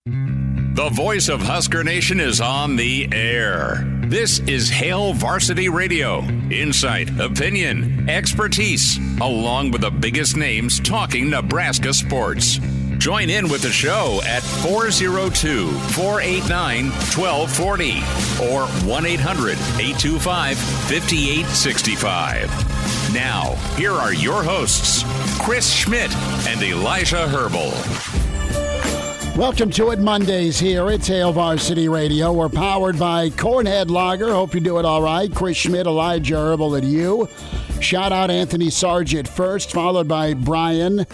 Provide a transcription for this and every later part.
The voice of Husker Nation is on the air. This is Hail Varsity Radio. Insight, opinion, expertise, along with the biggest names talking Nebraska sports. Join in with the show at 402-489-1240 or 1-800-825-5865. Now, here are your hosts, Chris Schmidt and Elijah Herbel. Welcome to it Mondays here. It's Hail Varsity Radio. We're powered by Cornhead Lager. Hope you're doing all right. Chris Schmidt, Elijah Herbel, and you. Shout out Anthony Sargent first, followed by Brian,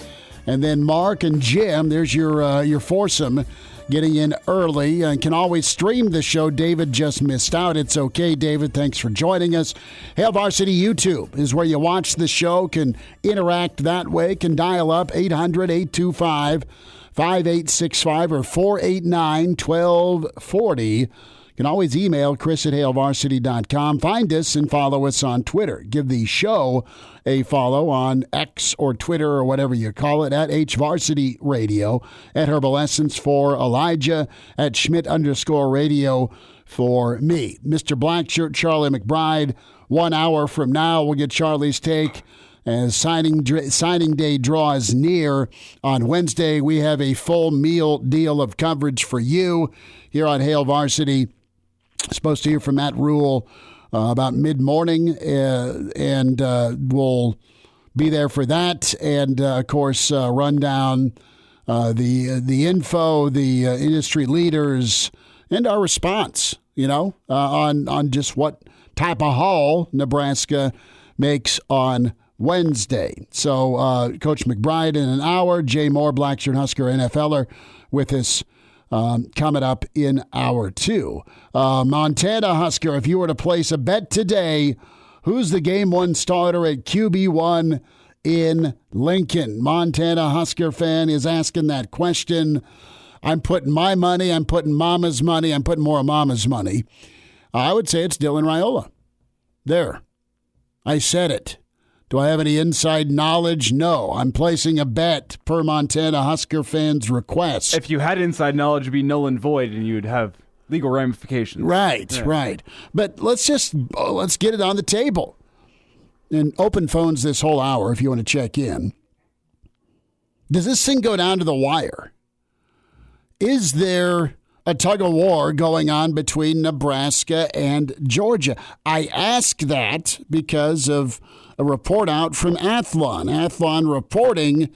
and then Mark and Jim. There's your foursome getting in early. And can always stream the show. David just missed out. It's okay, David. Thanks for joining us. Hail Varsity YouTube is where you watch the show. Can interact that way. Can dial up 800-825-5865 or 489-1240. You can always email Chris at hailvarsity.com. Find us and follow us on Twitter. Give the show a follow on X or Twitter or whatever you call it at HVarsity Radio, at Herbal Essence for Elijah, at Schmidt_radio for me. Mr. Blackshirt, Charlie McBride. 1 hour from now, we'll get Charlie's take. As signing day draws near on Wednesday, we have a full meal deal of coverage for you here on Hail Varsity. Supposed to hear from Matt Rule about mid-morning, and we'll be there for that. And, of course, run down the info, the industry leaders, and our response, on just what type of haul Nebraska makes on Wednesday. So Coach McBride in an hour, Jay Moore, Blackshirt Husker NFLer, with us coming up in hour two. Montana Husker, if you were to place a bet today, who's the game one starter at QB1 in Lincoln? Montana Husker fan is asking that question. I'm putting my money, I'm putting Mama's money, I'm putting more of Mama's money. I would say it's Dylan Raiola. There. I said it. Do I have any inside knowledge? No. I'm placing a bet per Montana Husker fans' request. If you had inside knowledge, it'd be null and void, and you'd have legal ramifications. Right, right. But let's get it on the table. And open phones this whole hour if you want to check in. Does this thing go down to the wire? Is there a tug of war going on between Nebraska and Georgia? I ask that because of a report out from Athlon. Athlon reporting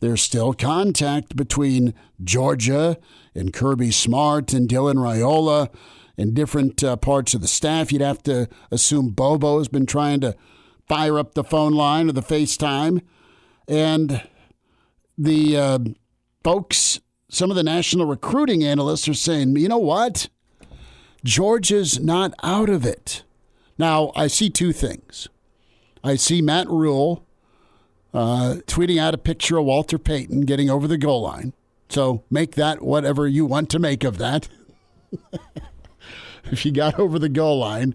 there's still contact between Georgia and Kirby Smart and Dylan Raiola and different parts of the staff. You'd have to assume Bobo has been trying to fire up the phone line or the FaceTime. And the folks, some of the national recruiting analysts are saying, you know what? Georgia's not out of it. Now, I see two things. I see Matt Rule tweeting out a picture of Walter Payton getting over the goal line. So make that whatever you want to make of that. If he got over the goal line,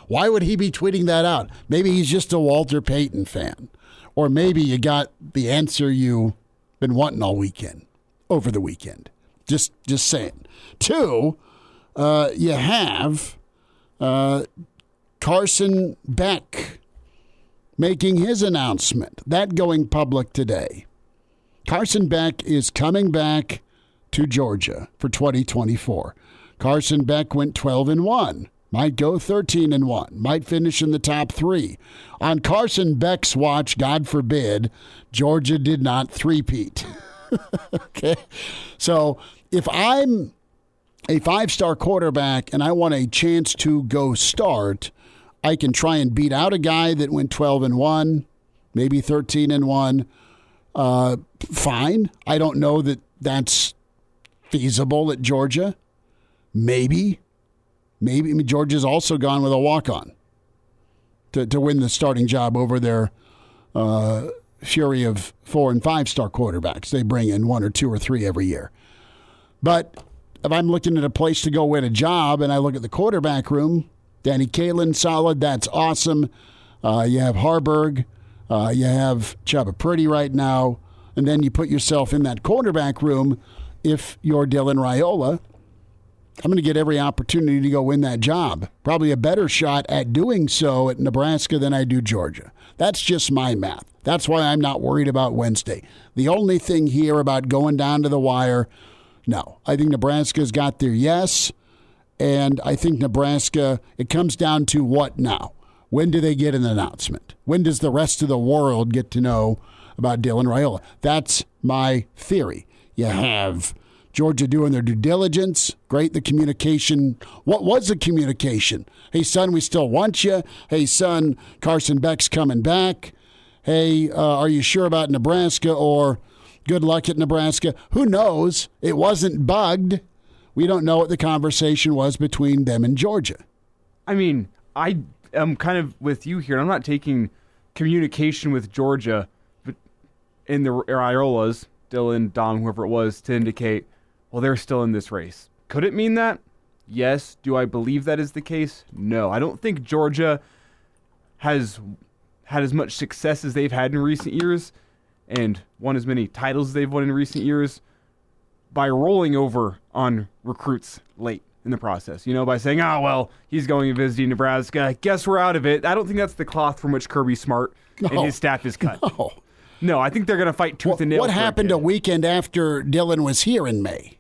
why would he be tweeting that out? Maybe he's just a Walter Payton fan. Or maybe you got the answer you've been wanting all weekend, over the weekend. Just saying. Two, you have Carson Beck making his announcement. That going public today. Carson Beck is coming back to Georgia for 2024. Carson Beck went 12-1. Might go 13-1. Might finish in the top three. On Carson Beck's watch, God forbid, Georgia did not three-peat. Okay? So if I'm a five-star quarterback and I want a chance to go start, I can try and beat out a guy that went 12-1, maybe 13-1. Fine. I don't know that that's feasible at Georgia. Maybe. I mean, Georgia's also gone with a walk-on to win the starting job over their fury of 4- and 5-star quarterbacks. They bring in 1 or 2 or 3 every year. But if I'm looking at a place to go win a job and I look at the quarterback room, Danny Kaelin, solid. That's awesome. You have Harburg. You have Chubba Purdy right now. And then you put yourself in that quarterback room, if you're Dylan Raiola, I'm going to get every opportunity to go win that job. Probably a better shot at doing so at Nebraska than I do Georgia. That's just my math. That's why I'm not worried about Wednesday. The only thing here about going down to the wire, no. I think Nebraska's got their yes, and I think Nebraska, it comes down to what now? When do they get an announcement? When does the rest of the world get to know about Dylan Raiola? That's my theory. You have Georgia doing their due diligence. Great, the communication. What was the communication? Hey, son, we still want you. Hey, son, Carson Beck's coming back. Hey, are you sure about Nebraska? Or good luck at Nebraska. Who knows? It wasn't bugged. We don't know what the conversation was between them and Georgia. I mean, I am kind of with you here. I'm not taking communication with Georgia in the Raiolas, Dylan, Dom, whoever it was, to indicate, well, they're still in this race. Could it mean that? Yes. Do I believe that is the case? No. I don't think Georgia has had as much success as they've had in recent years and won as many titles as they've won in recent years by rolling over on recruits late in the process. You know, by saying, oh, well, he's going and visiting Nebraska. Guess we're out of it. I don't think that's the cloth from which Kirby Smart and his staff is cut. No, I think they're going to fight tooth and nail. What happened a weekend after Dylan was here in May?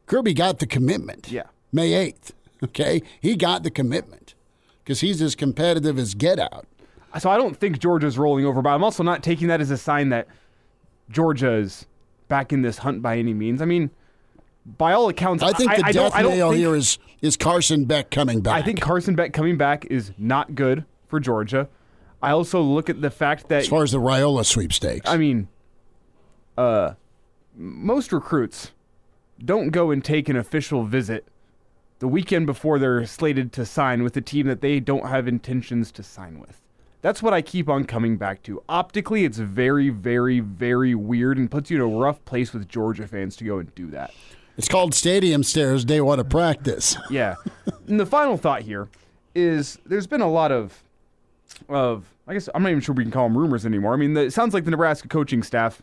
Kirby got the commitment. Yeah. May 8th. Okay? He got the commitment because he's as competitive as get out. So I don't think Georgia's rolling over, but I'm also not taking that as a sign that Georgia is back in this hunt by any means. I mean, by all accounts, I think the death nail here is Carson Beck coming back. I think Carson Beck coming back is not good for Georgia. I also look at the fact that, as far as the Raiola sweepstakes, I mean, most recruits don't go and take an official visit the weekend before they're slated to sign with a team that they don't have intentions to sign with. That's what I keep on coming back to. Optically, it's very, very, very weird and puts you in a rough place with Georgia fans to go and do that. It's called stadium stairs day one of practice. Yeah. And the final thought here is there's been a lot of, I guess I'm not even sure we can call them rumors anymore. I mean, it sounds like the Nebraska coaching staff,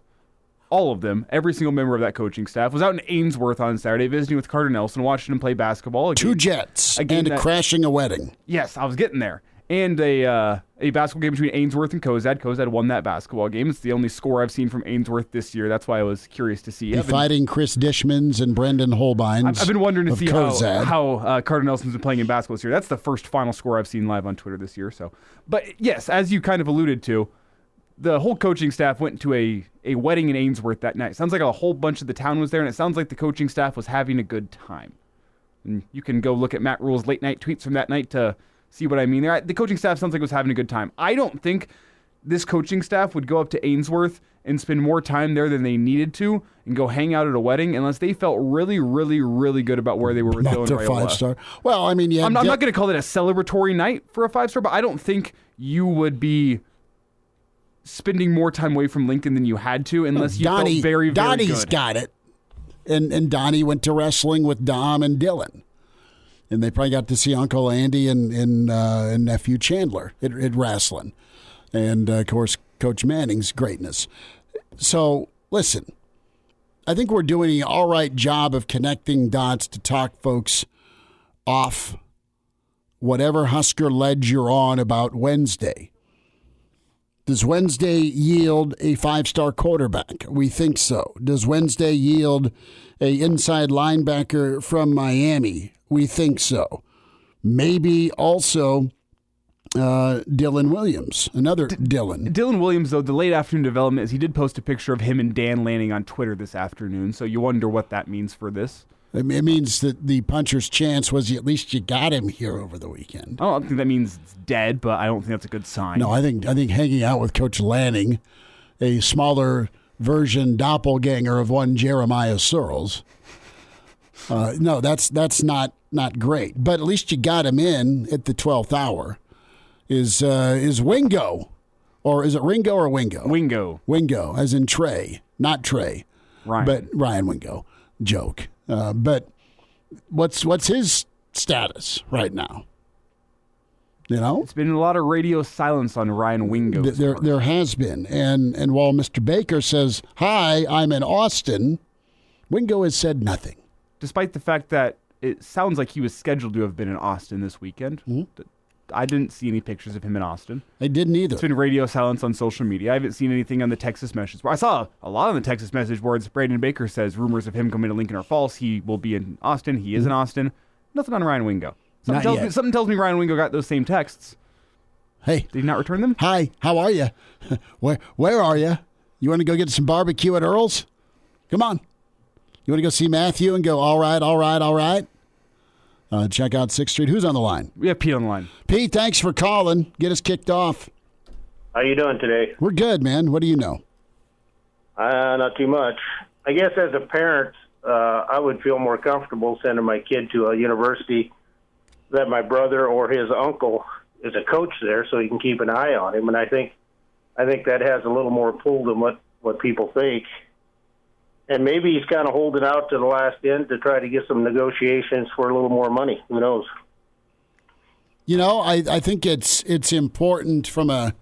all of them, every single member of that coaching staff, was out in Ainsworth on Saturday visiting with Carter Nelson, watching him play basketball. Two Jets and crashing a wedding. Yes, I was getting there. And a basketball game between Ainsworth and Cozad. Cozad won that basketball game. It's the only score I've seen from Ainsworth this year. That's why I was curious to see. Fighting Chris Dishmans and Brendan Holbeins. I've been wondering to see how Carter Nelson's been playing in basketball this year. That's the first final score I've seen live on Twitter this year. So, but yes, as you kind of alluded to, the whole coaching staff went to a wedding in Ainsworth that night. Sounds like a whole bunch of the town was there, and it sounds like the coaching staff was having a good time. And you can go look at Matt Rule's late night tweets from that night to see what I mean there. The coaching staff sounds like it was having a good time. I don't think this coaching staff would go up to Ainsworth and spend more time there than they needed to and go hang out at a wedding unless they felt really, really, really good about where they were with Dylan Raiola. Five-star. Well, I mean, I'm not going to call it a celebratory night for a 5-star, but I don't think you would be spending more time away from Lincoln than you had to unless you felt very, very Donnie's good. Got it. And Donnie went to wrestling with Dom and Dylan. And they probably got to see Uncle Andy and nephew Chandler at wrestling. And, of course, Coach Manning's greatness. So, listen, I think we're doing an all right job of connecting dots to talk folks off whatever Husker ledge you're on about Wednesday. Does Wednesday yield a 5-star quarterback? We think so. Does Wednesday yield a inside linebacker from Miami? We think so. Maybe also Dylan Williams, another Dylan. Dylan Williams, though, the late afternoon development is he did post a picture of him and Dan Lanning on Twitter this afternoon, so you wonder what that means for this. It means that the puncher's chance was at least you got him here over the weekend. I don't think that means it's dead, but I don't think that's a good sign. No, I think hanging out with Coach Lanning, a smaller version doppelganger of one Jeremiah Searles. No, that's not great. But at least you got him in at the 12th hour. Is Wingo, or is it Ringo or Wingo? Wingo. Wingo, as in Trey, not Trey. Ryan. But Ryan Wingo. Joke. But what's his status right now? You know, it's been a lot of radio silence on Ryan Wingo. There has been, and while Mr. Baker says, "Hi, I'm in Austin," Wingo has said nothing. Despite the fact that it sounds like he was scheduled to have been in Austin this weekend. Mm-hmm. I didn't see any pictures of him in Austin. I didn't either. It's been radio silence on social media. I haven't seen anything on the Texas message board. I saw a lot on the Texas message boards. Brandon Baker says rumors of him coming to Lincoln are false. He will be in Austin. He is in Austin. Nothing on Ryan Wingo. Something tells me Ryan Wingo got those same texts. Hey. Did he not return them? Hi, how are you? Where are you? You want to go get some barbecue at Earl's? Come on. You want to go see Matthew and go, all right? Check out 6th Street. Who's on the line? We have Pete on the line. Pete, thanks for calling. Get us kicked off. How you doing today? We're good, man. What do you know? Not too much. I guess as a parent, I would feel more comfortable sending my kid to a university that my brother or his uncle is a coach there, so he can keep an eye on him. And I think that has a little more pull than what people think. And maybe he's kind of holding out to the last end to try to get some negotiations for a little more money. Who knows? You know, I think it's important from a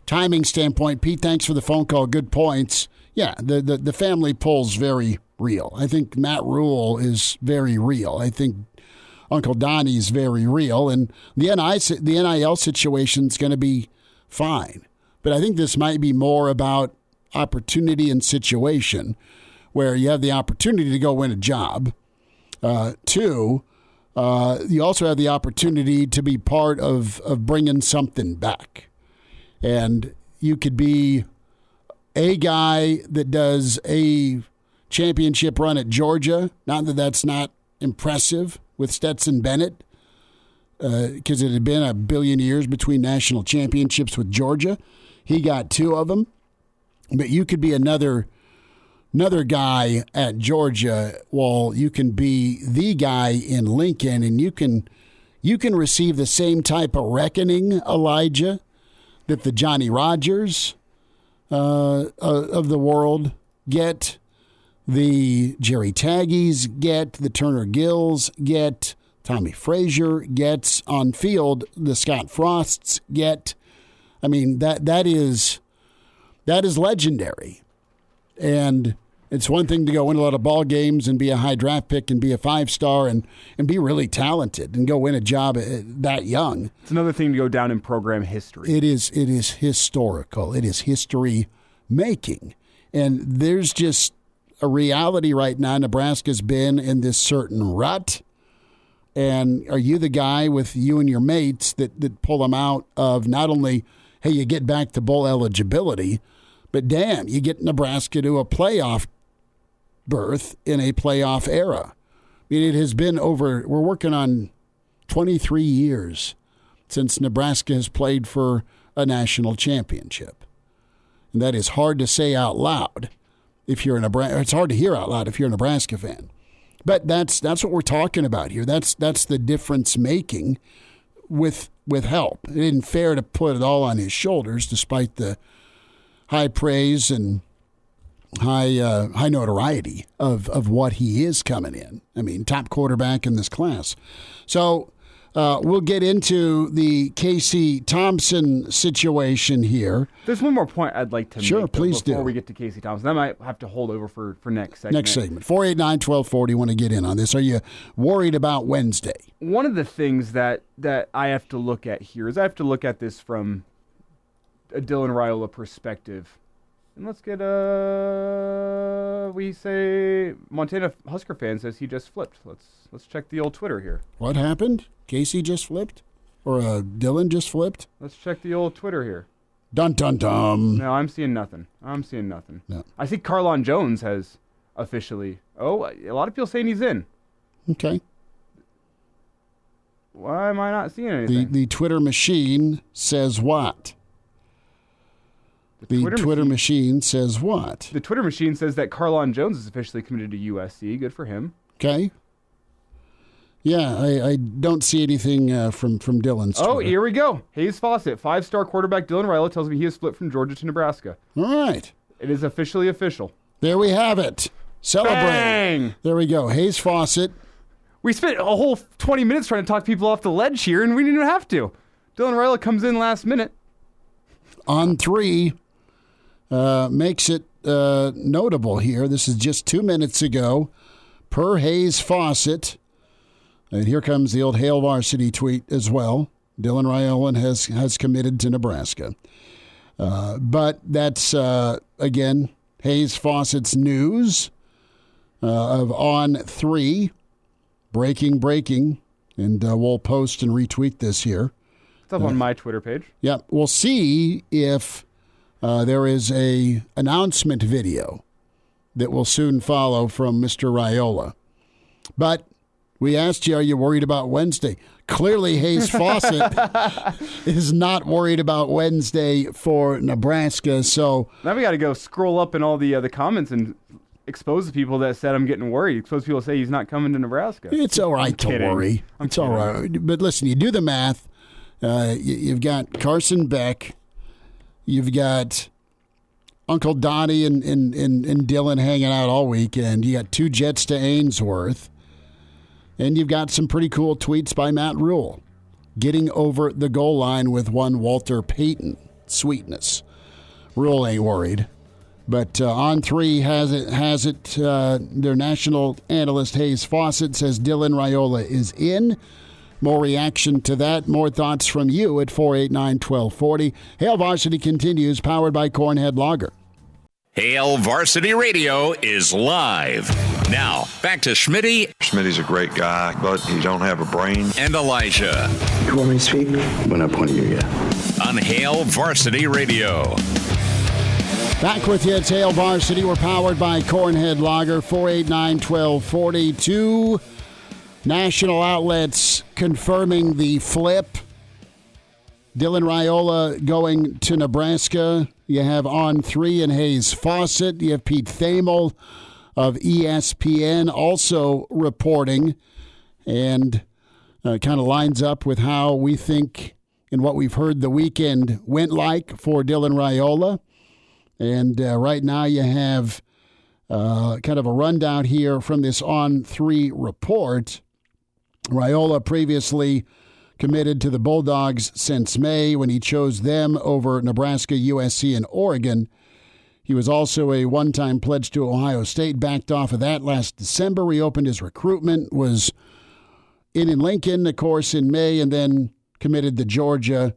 timing standpoint. Pete, thanks for the phone call. Good points. Yeah, the family pull's very real. I think Matt Rule is very real. I think Uncle Donnie's very real. And the NIL situation's going to be fine. But I think this might be more about opportunity and situation, where you have the opportunity to go win a job. 2, you also have the opportunity to be part of bringing something back. And you could be a guy that does a championship run at Georgia. Not that that's not impressive with Stetson Bennett, because it had been a billion years between national championships with Georgia. He got 2 of them. But you could be another guy at Georgia, while you can be the guy in Lincoln, and you can receive the same type of reckoning, Elijah, that the Johnny Rodgers of the world get, the Jerry Taggies get, the Turner Gills get, Tommy Frazier gets on field, the Scott Frosts get. I mean, that is legendary. And it's one thing to go win a lot of ball games and be a high draft pick and be a 5-star and be really talented and go win a job that young. It's another thing to go down in program history. It is historical. It is history making. And there's just a reality right now. Nebraska's been in this certain rut. And are you the guy with you and your mates that pull them out of not only, hey, you get back to bowl eligibility, but damn, you get Nebraska to a playoff berth in a playoff era. I mean, it has been we're working on 23 years since Nebraska has played for a national championship. And that is hard to say out loud if you're it's hard to hear out loud if you're a Nebraska fan. But that's what we're talking about here. That's the difference making with help. It isn't fair to put it all on his shoulders, despite the high praise and high notoriety of what he is coming in. I mean, top quarterback in this class. So we'll get into the Casey Thompson situation here. There's one more point I'd like to make. Please before we get to Casey Thompson. That might have to hold over for next segment. Next segment. 489-1240. Want to get in on this. Are you worried about Wednesday? One of the things that I have to look at here is I have to look at this from a Dylan Raiola perspective. And let's get we say Montana Husker fan says he just flipped. Let's check the old Twitter here. What happened? Casey just flipped? Or Dylan just flipped? Let's check the old Twitter here. Dun dun dun. No, I'm seeing nothing. No. I think Carlon Jones has officially. Oh, a lot of people saying he's in. Okay. Why am I not seeing anything? The Twitter machine says what? The Twitter machine says what? The Twitter machine says that Carlon Jones is officially committed to USC. Good for him. Okay. Yeah, I don't see anything from Dylan's Twitter. Oh, here we go. Hayes Fawcett, 5-star quarterback Dylan Raiola tells me he has split from Georgia to Nebraska. All right. It is officially official. There we have it. Celebrate. Bang! There we go. Hayes Fawcett. We spent a whole 20 minutes trying to talk people off the ledge here, and we didn't even have to. Dylan Raiola comes in last minute. On 3. Makes it notable here. This is just 2 minutes ago, per Hayes Fawcett. And here comes the old Hail Varsity tweet as well. Dylan Raiola has committed to Nebraska. But that's, again, Hayes Fawcett's news of On 3. Breaking. And we'll post and retweet this here. It's up on my Twitter page. Yeah, we'll see if there is a announcement video that will soon follow from Mr. Raiola. But we asked you, are you worried about Wednesday? Clearly, Hayes Fawcett is not worried about Wednesday for Nebraska. So now we got to go scroll up in all the comments and expose the people that said I'm getting worried. Expose people that say he's not coming to Nebraska. It's all right to worry. It's all right. But listen, you do the math. You've got Carson Beck. You've got Uncle Donnie and Dylan hanging out all weekend. You got 2 jets to Ainsworth. And you've got some pretty cool tweets by Matt Rule. Getting over the goal line with one Walter Payton. Sweetness. Rule ain't worried. But On 3 has it. Their national analyst Hayes Fawcett says Dylan Raiola is in. More reaction to that. More thoughts from you at 489-1240. Hail Varsity continues, powered by Cornhead Lager. Hail Varsity Radio is live. Now, back to Schmitty. Schmitty's a great guy, but he don't have a brain. And Elijah. You want me to speak? We're not pointing you yet. On Hail Varsity Radio. Back with you, it's Hail Varsity. We're powered by Cornhead Lager, 489-1240. 2 national outlets confirming the flip. Dylan Raiola going to Nebraska. You have On 3 and Hayes Fawcett. You have Pete Thamel of ESPN also reporting, and kind of lines up with how we think and what we've heard the weekend went like for Dylan Raiola. And right now you have kind of a rundown here from this On 3 report. Raiola previously committed to the Bulldogs since May when he chose them over Nebraska, USC, and Oregon. He was also a one-time pledge to Ohio State, backed off of that last December, reopened his recruitment, was in Lincoln, of course, in May, and then committed to Georgia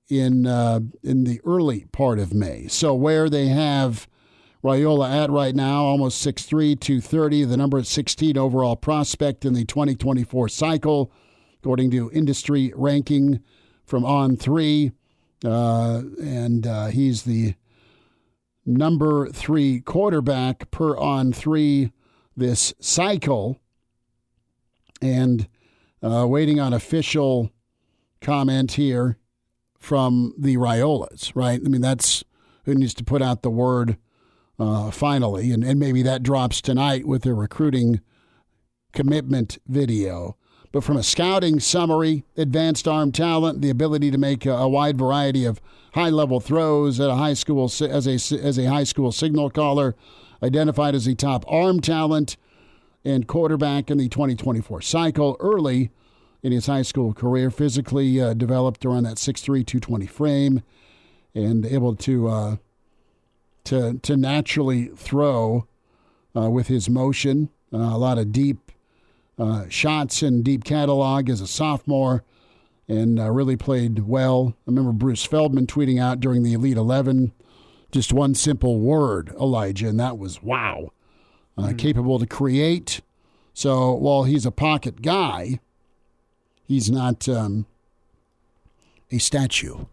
in the early part of May. So where they have Raiola at right now, almost 6'3", 230, the number 16 overall prospect in the 2024 cycle, according to industry ranking from On 3. And he's the number 3 quarterback per On 3 this cycle. And waiting on official comment here from the Raiolas, right? I mean, that's who needs to put out the word finally. And maybe that drops tonight with their recruiting commitment video. But from a scouting summary, advanced arm talent, the ability to make a wide variety of high-level throws at a high school as a high school signal caller, identified as the top arm talent and quarterback in the 2024 cycle. Early in his high school career, physically developed around that 6'3", 220 frame, and able to naturally throw with his motion. A lot of deep shots and deep catalog as a sophomore, and really played well. I remember Bruce Feldman tweeting out during the Elite 11 just one simple word, Elijah, and that was wow. Capable to create. So while he's a pocket guy, he's not a statue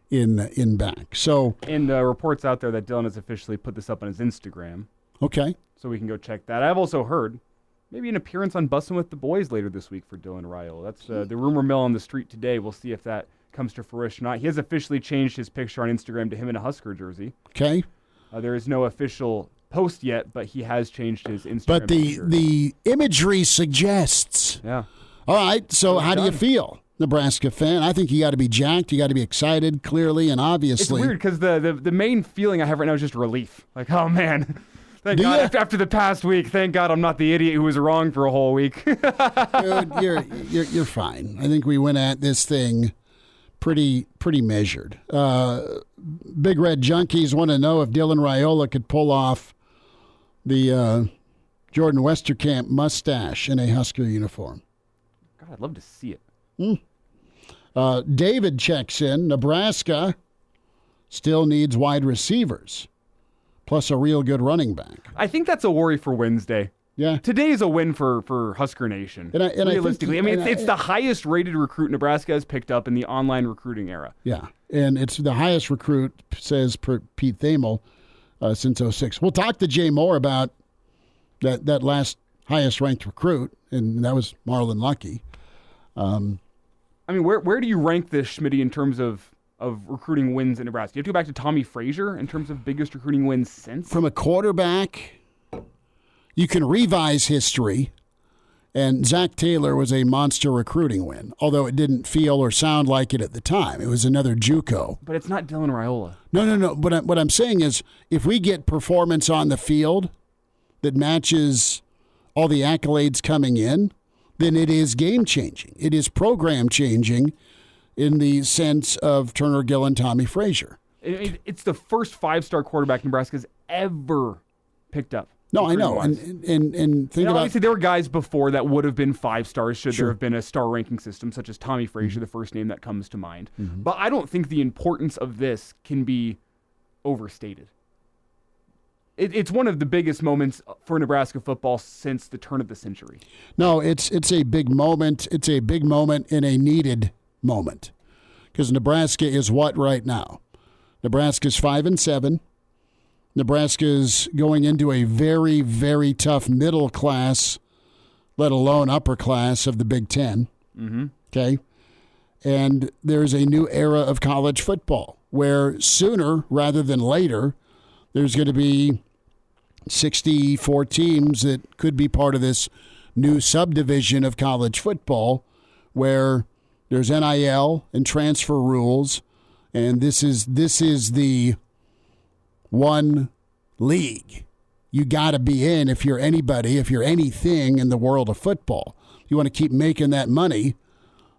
in back. So, and reports out there that Dylan has officially put this up on his Instagram. Okay. So we can go check that. I've also heard maybe an appearance on Bussin' with the Boys later this week for Dylan Raiola. That's the rumor mill on the street today. We'll see if that comes to fruition or not. He has officially changed his picture on Instagram to him in a Husker jersey. Okay. There is no official post yet, but he has changed his Instagram But picture. the imagery suggests. Yeah. All right, so how do you feel, Nebraska fan? I think you got to be jacked. You got to be excited, clearly and obviously. It's weird because the main feeling I have right now is just relief. Like, oh, man. Thank God, after the past week, thank God I'm not the idiot who was wrong for a whole week. Dude, you're fine. I think we went at this thing pretty measured. Big Red Junkies want to know if Dylan Raiola could pull off the Jordan Westerkamp mustache in a Husker uniform. God, I'd love to see it. David checks in. Nebraska still needs wide receivers, plus a real good running back. I think that's a worry for Wednesday. Yeah. Today is a win for Husker Nation. Realistically, it's the highest rated recruit Nebraska has picked up in the online recruiting era. Yeah, and it's the highest recruit, says Pete Thamel, since 2006. We'll talk to Jay Moore about that last highest ranked recruit, and that was Marlon Lucky. Where do you rank this, Schmidt, in terms of recruiting wins in Nebraska? You have to go back to Tommy Frazier in terms of biggest recruiting wins since? From a quarterback, you can revise history, and Zach Taylor was a monster recruiting win, although it didn't feel or sound like it at the time. It was another JUCO. But it's not Dylan Raiola. No. But what I'm saying is, if we get performance on the field that matches all the accolades coming in, then it is game-changing. It is program-changing in the sense of Turner Gill and Tommy Frazier. It's the first 5-star quarterback Nebraska's ever picked up. No, I know. And think about... Obviously, there were guys before that would have been 5 stars should there have been a star ranking system, such as Tommy Frazier, the first name that comes to mind. Mm-hmm. But I don't think the importance of this can be overstated. It's one of the biggest moments for Nebraska football since the turn of the century. No, it's a big moment. It's a big moment and a needed moment. Because Nebraska is what right now? Nebraska's 5-7. Nebraska's going into a very, very tough middle class, let alone upper class of the Big Ten. Mm-hmm. Okay? And there's a new era of college football where sooner rather than later, there's going to be 64 teams that could be part of this new subdivision of college football where there's NIL and transfer rules, and this is the one league you got to be in if you're anybody, if you're anything in the world of football. You want to keep making that money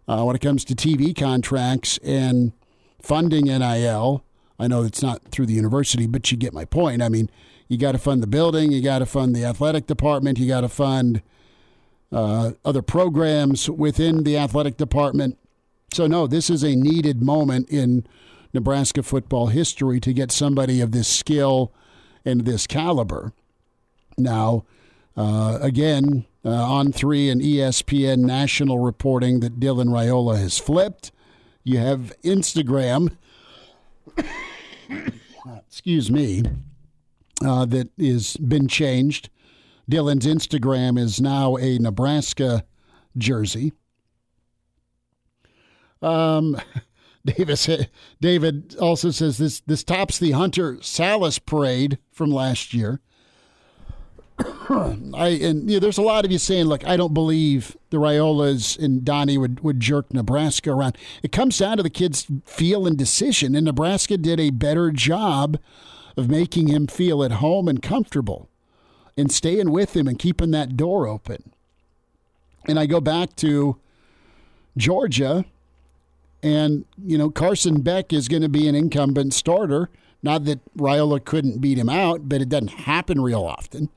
when it comes to TV contracts and funding NIL. I know it's not through the university, but you get my point. I mean, you got to fund the building, you got to fund the athletic department, you got to fund other programs within the athletic department. So, no, this is a needed moment in Nebraska football history to get somebody of this skill and this caliber. Now, again, On3 and ESPN national reporting that Dylan Raiola has flipped. You have Instagram, excuse me, that has been changed. Dylan's Instagram is now a Nebraska jersey. David also says this tops the Hunter Salas parade from last year. There's a lot of you saying, look, I don't believe the Raiolas and Donnie would jerk Nebraska around. It comes down to the kid's feel and decision, and Nebraska did a better job of making him feel at home and comfortable and staying with him and keeping that door open. And I go back to Georgia, and, Carson Beck is going to be an incumbent starter. Not that Raiola couldn't beat him out, but it doesn't happen real often.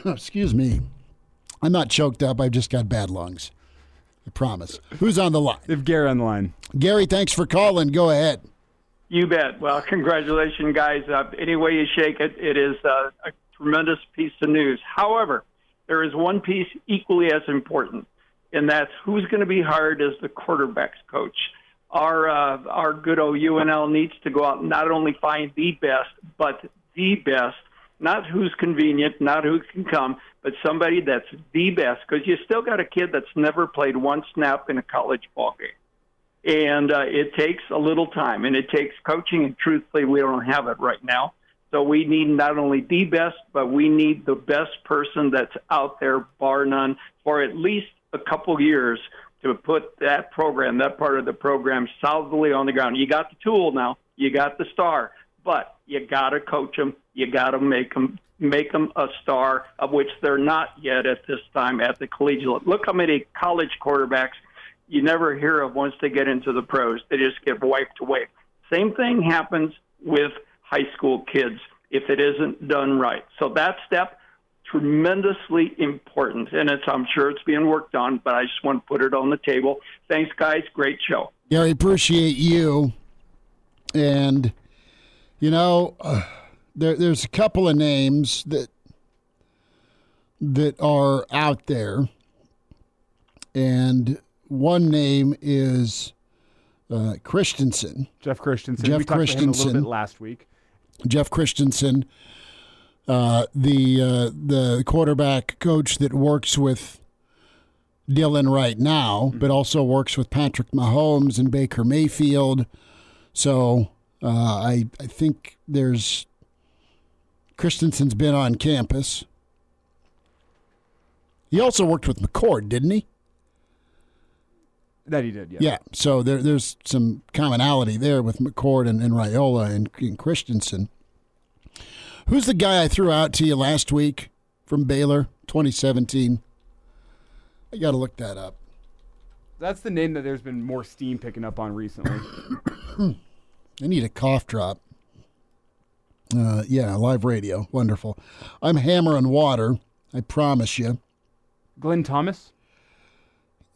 Excuse me. I'm not choked up. I've just got bad lungs. I promise. Who's on the line? We have Gary on the line. Gary, thanks for calling. Go ahead. You bet. Well, congratulations, guys. Any way you shake it, it is a tremendous piece of news. However, there is one piece equally as important, and that's who's going to be hired as the quarterback's coach. Our good old UNL needs to go out and not only find the best, but the best. Not who's convenient, not who can come, but somebody that's the best, because you still got a kid that's never played one snap in a college ball game. And it takes a little time, and it takes coaching, and truthfully, we don't have it right now. So we need not only the best, but we need the best person that's out there, bar none, for at least a couple years to put that program, that part of the program, solidly on the ground. You got the tool now. You got the star. But you got to coach them. You got to make them a star, of which they're not yet at this time at the collegiate. Look how many college quarterbacks you never hear of once they get into the pros. They just get wiped away. Same thing happens with high school kids if it isn't done right. So that step, tremendously important, and I'm sure it's being worked on, but I just want to put it on the table. Thanks, guys. Great show. Gary, appreciate you. And, there's a couple of names that are out there, and one name is Christensen. Jeff Christensen. Jeff we talked Christensen. about him a little bit last week. Jeff Christensen, the quarterback coach that works with Dylan right now, but also works with Patrick Mahomes and Baker Mayfield. So I think Christensen's been on campus. He also worked with McCord, didn't he? That he did, yeah. Yeah, so there's some commonality there with McCord and Raiola and Christensen. Who's the guy I threw out to you last week from Baylor, 2017? I got to look that up. That's the name that there's been more steam picking up on recently. I need a cough drop. Yeah, live radio. Wonderful. I'm hammering water, I promise you. Glenn Thomas?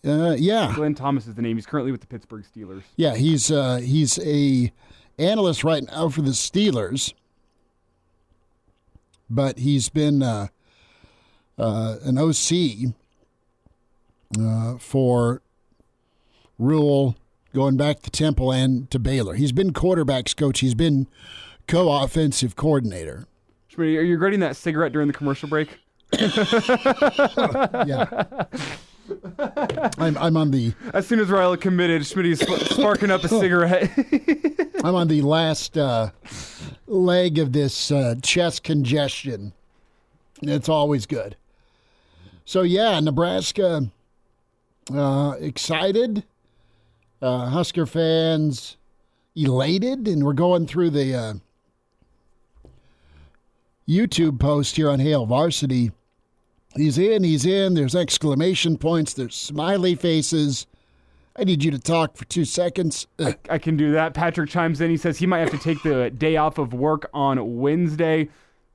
Yeah. Glenn Thomas is the name. He's currently with the Pittsburgh Steelers. Yeah, he's a analyst right now for the Steelers, but he's been an OC for Rule, going back to Temple and to Baylor. He's been quarterbacks coach. He's been co-offensive coordinator. Schmidt, are you regretting that cigarette during the commercial break? Yeah. I'm on the... As soon as Raiola committed, Schmitty's sparking up a cigarette. I'm on the last leg of this chest congestion. It's always good. So, yeah, Nebraska excited. Husker fans elated. And we're going through the YouTube post here on Hail Varsity. He's in. There's exclamation points. There's smiley faces. I need you to talk for 2 seconds. I can do that. Patrick chimes in. He says he might have to take the day off of work on Wednesday.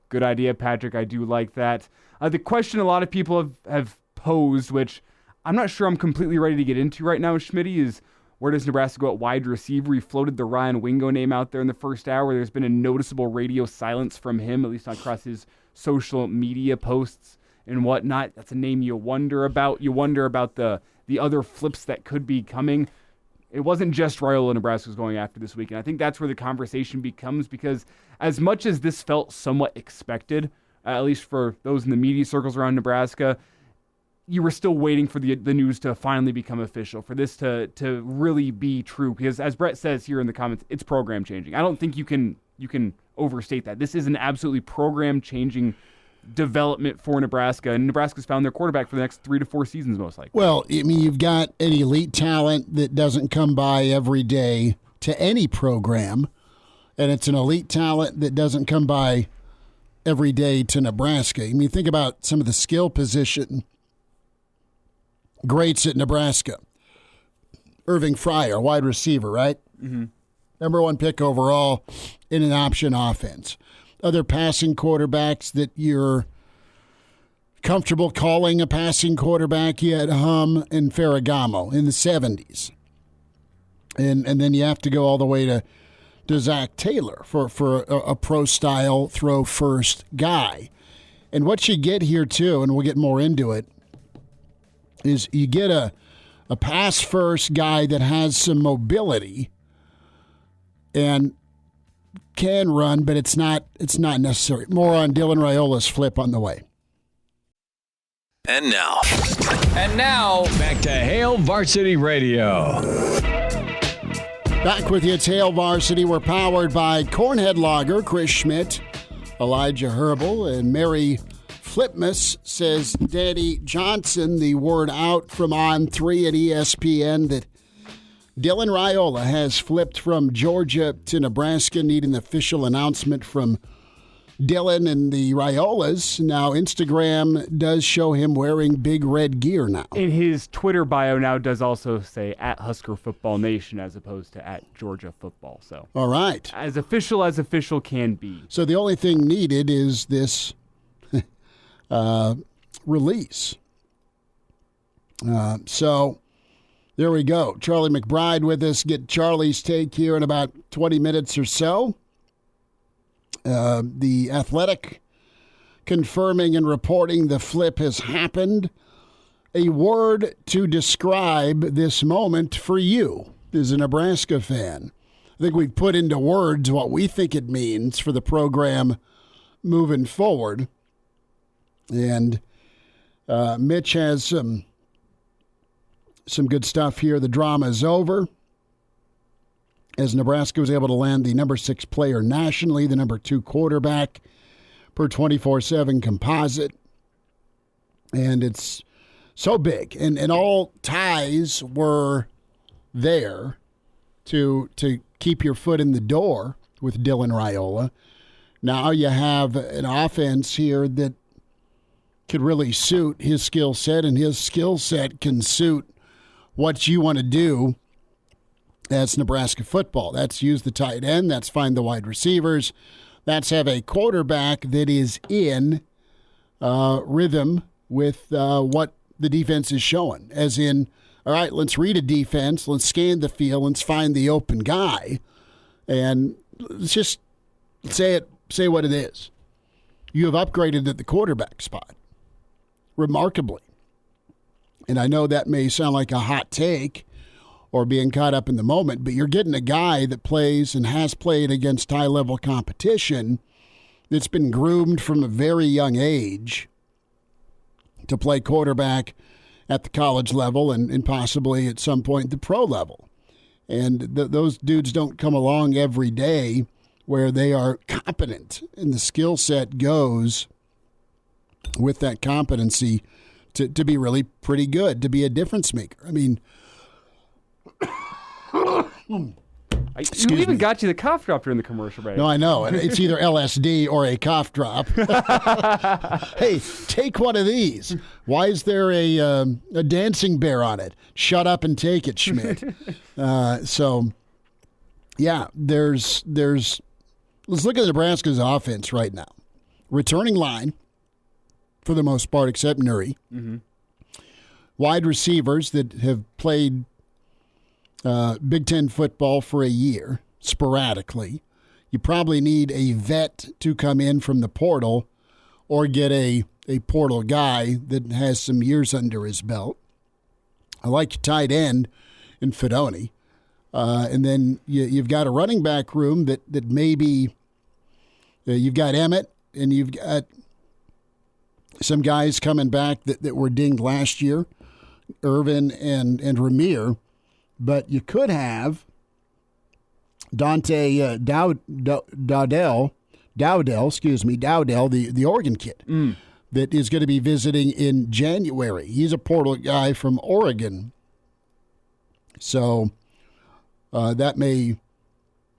Good idea, Patrick. I do like that. The question a lot of people have posed, which I'm not sure I'm completely ready to get into right now, Schmitty, is where does Nebraska go at wide receiver? He floated the Ryan Wingo name out there in the first hour. There's been a noticeable radio silence from him, at least across his social media posts and whatnot. That's a name you wonder about. You wonder about the other flips that could be coming. It wasn't just Raiola Nebraska was going after this week, and I think that's where the conversation becomes, because as much as this felt somewhat expected, at least for those in the media circles around Nebraska, you were still waiting for the news to finally become official, for this to really be true, because as Brett says here in the comments, it's program changing. I don't think you can overstate that. This is an absolutely program changing development for Nebraska, and Nebraska's found their quarterback for the next 3 to 4 seasons, most likely. Well, I mean, you've got an elite talent that doesn't come by every day to any program, and it's an elite talent that doesn't come by every day to Nebraska. I mean, think about some of the skill position greats at Nebraska. Irving Fryer, wide receiver, right? Mm-hmm. Number 1 pick overall in an option offense. Other passing quarterbacks that you're comfortable calling a passing quarterback, you had Hum and Ferragamo in the 70s. And then you have to go all the way to Zach Taylor for a pro-style throw-first guy. And what you get here, too, and we'll get more into it, is you get a pass-first guy that has some mobility and can run, but it's not necessary. More on Dylan Raiola's flip on the way. And now, back to Hail Varsity Radio. Back with you, it's Hail Varsity. We're powered by Cornhead Lager. Chris Schmidt, Elijah Herbel, and Mary Flipmas says Daddy Johnson, the word out from On 3 at ESPN that Dylan Raiola has flipped from Georgia to Nebraska, needing an official announcement from Dylan and the Raiolas. Now, Instagram does show him wearing big red gear now. In his Twitter bio now does also say at Husker Football Nation as opposed to at Georgia Football. So, all right. As official can be. So the only thing needed is this release. So there we go. Charlie McBride with us. Get Charlie's take here in about 20 minutes or so. The Athletic confirming and reporting the flip has happened. A word to describe this moment for you as a Nebraska fan. I think we've put into words what we think it means for the program moving forward. And Mitch has some good stuff here. The drama is over as Nebraska was able to land the number 6 player nationally, the number 2 quarterback per 24/7 composite. And it's so big. And all ties were there to keep your foot in the door with Dylan Raiola. Now you have an offense here that could really suit his skill set, and his skill set can suit what you want to do. That's Nebraska football. That's use the tight end. That's find the wide receivers. That's have a quarterback that is in rhythm with what the defense is showing. As in, all right, let's read a defense. Let's scan the field. Let's find the open guy. And let's just say what it is. You have upgraded at the quarterback spot remarkably. And I know that may sound like a hot take or being caught up in the moment, but you're getting a guy that plays and has played against high-level competition that's been groomed from a very young age to play quarterback at the college level and possibly at some point the pro level. And those dudes don't come along every day where they are competent, and the skill set goes with that competency to be really pretty good, to be a difference maker. I mean, you even got you the cough drop during the commercial break. No, I know. It's either LSD or a cough drop. Hey, take one of these. Why is there a dancing bear on it? Shut up and take it, Schmidt. So, yeah, there's. Let's look at Nebraska's offense right now. Returning line, for the most part, except Nuri. Mm-hmm. Wide receivers that have played Big Ten football for a year, sporadically. You probably need a vet to come in from the portal or get a portal guy that has some years under his belt. I like your tight end in Fedoni. And then you've got a running back room that maybe you've got Emmett and you've got some guys coming back that were dinged last year, Irvin and Ramir. But you could have Dante Dowdell, the Oregon kid, that is going to be visiting in January. He's a portal guy from Oregon. So that may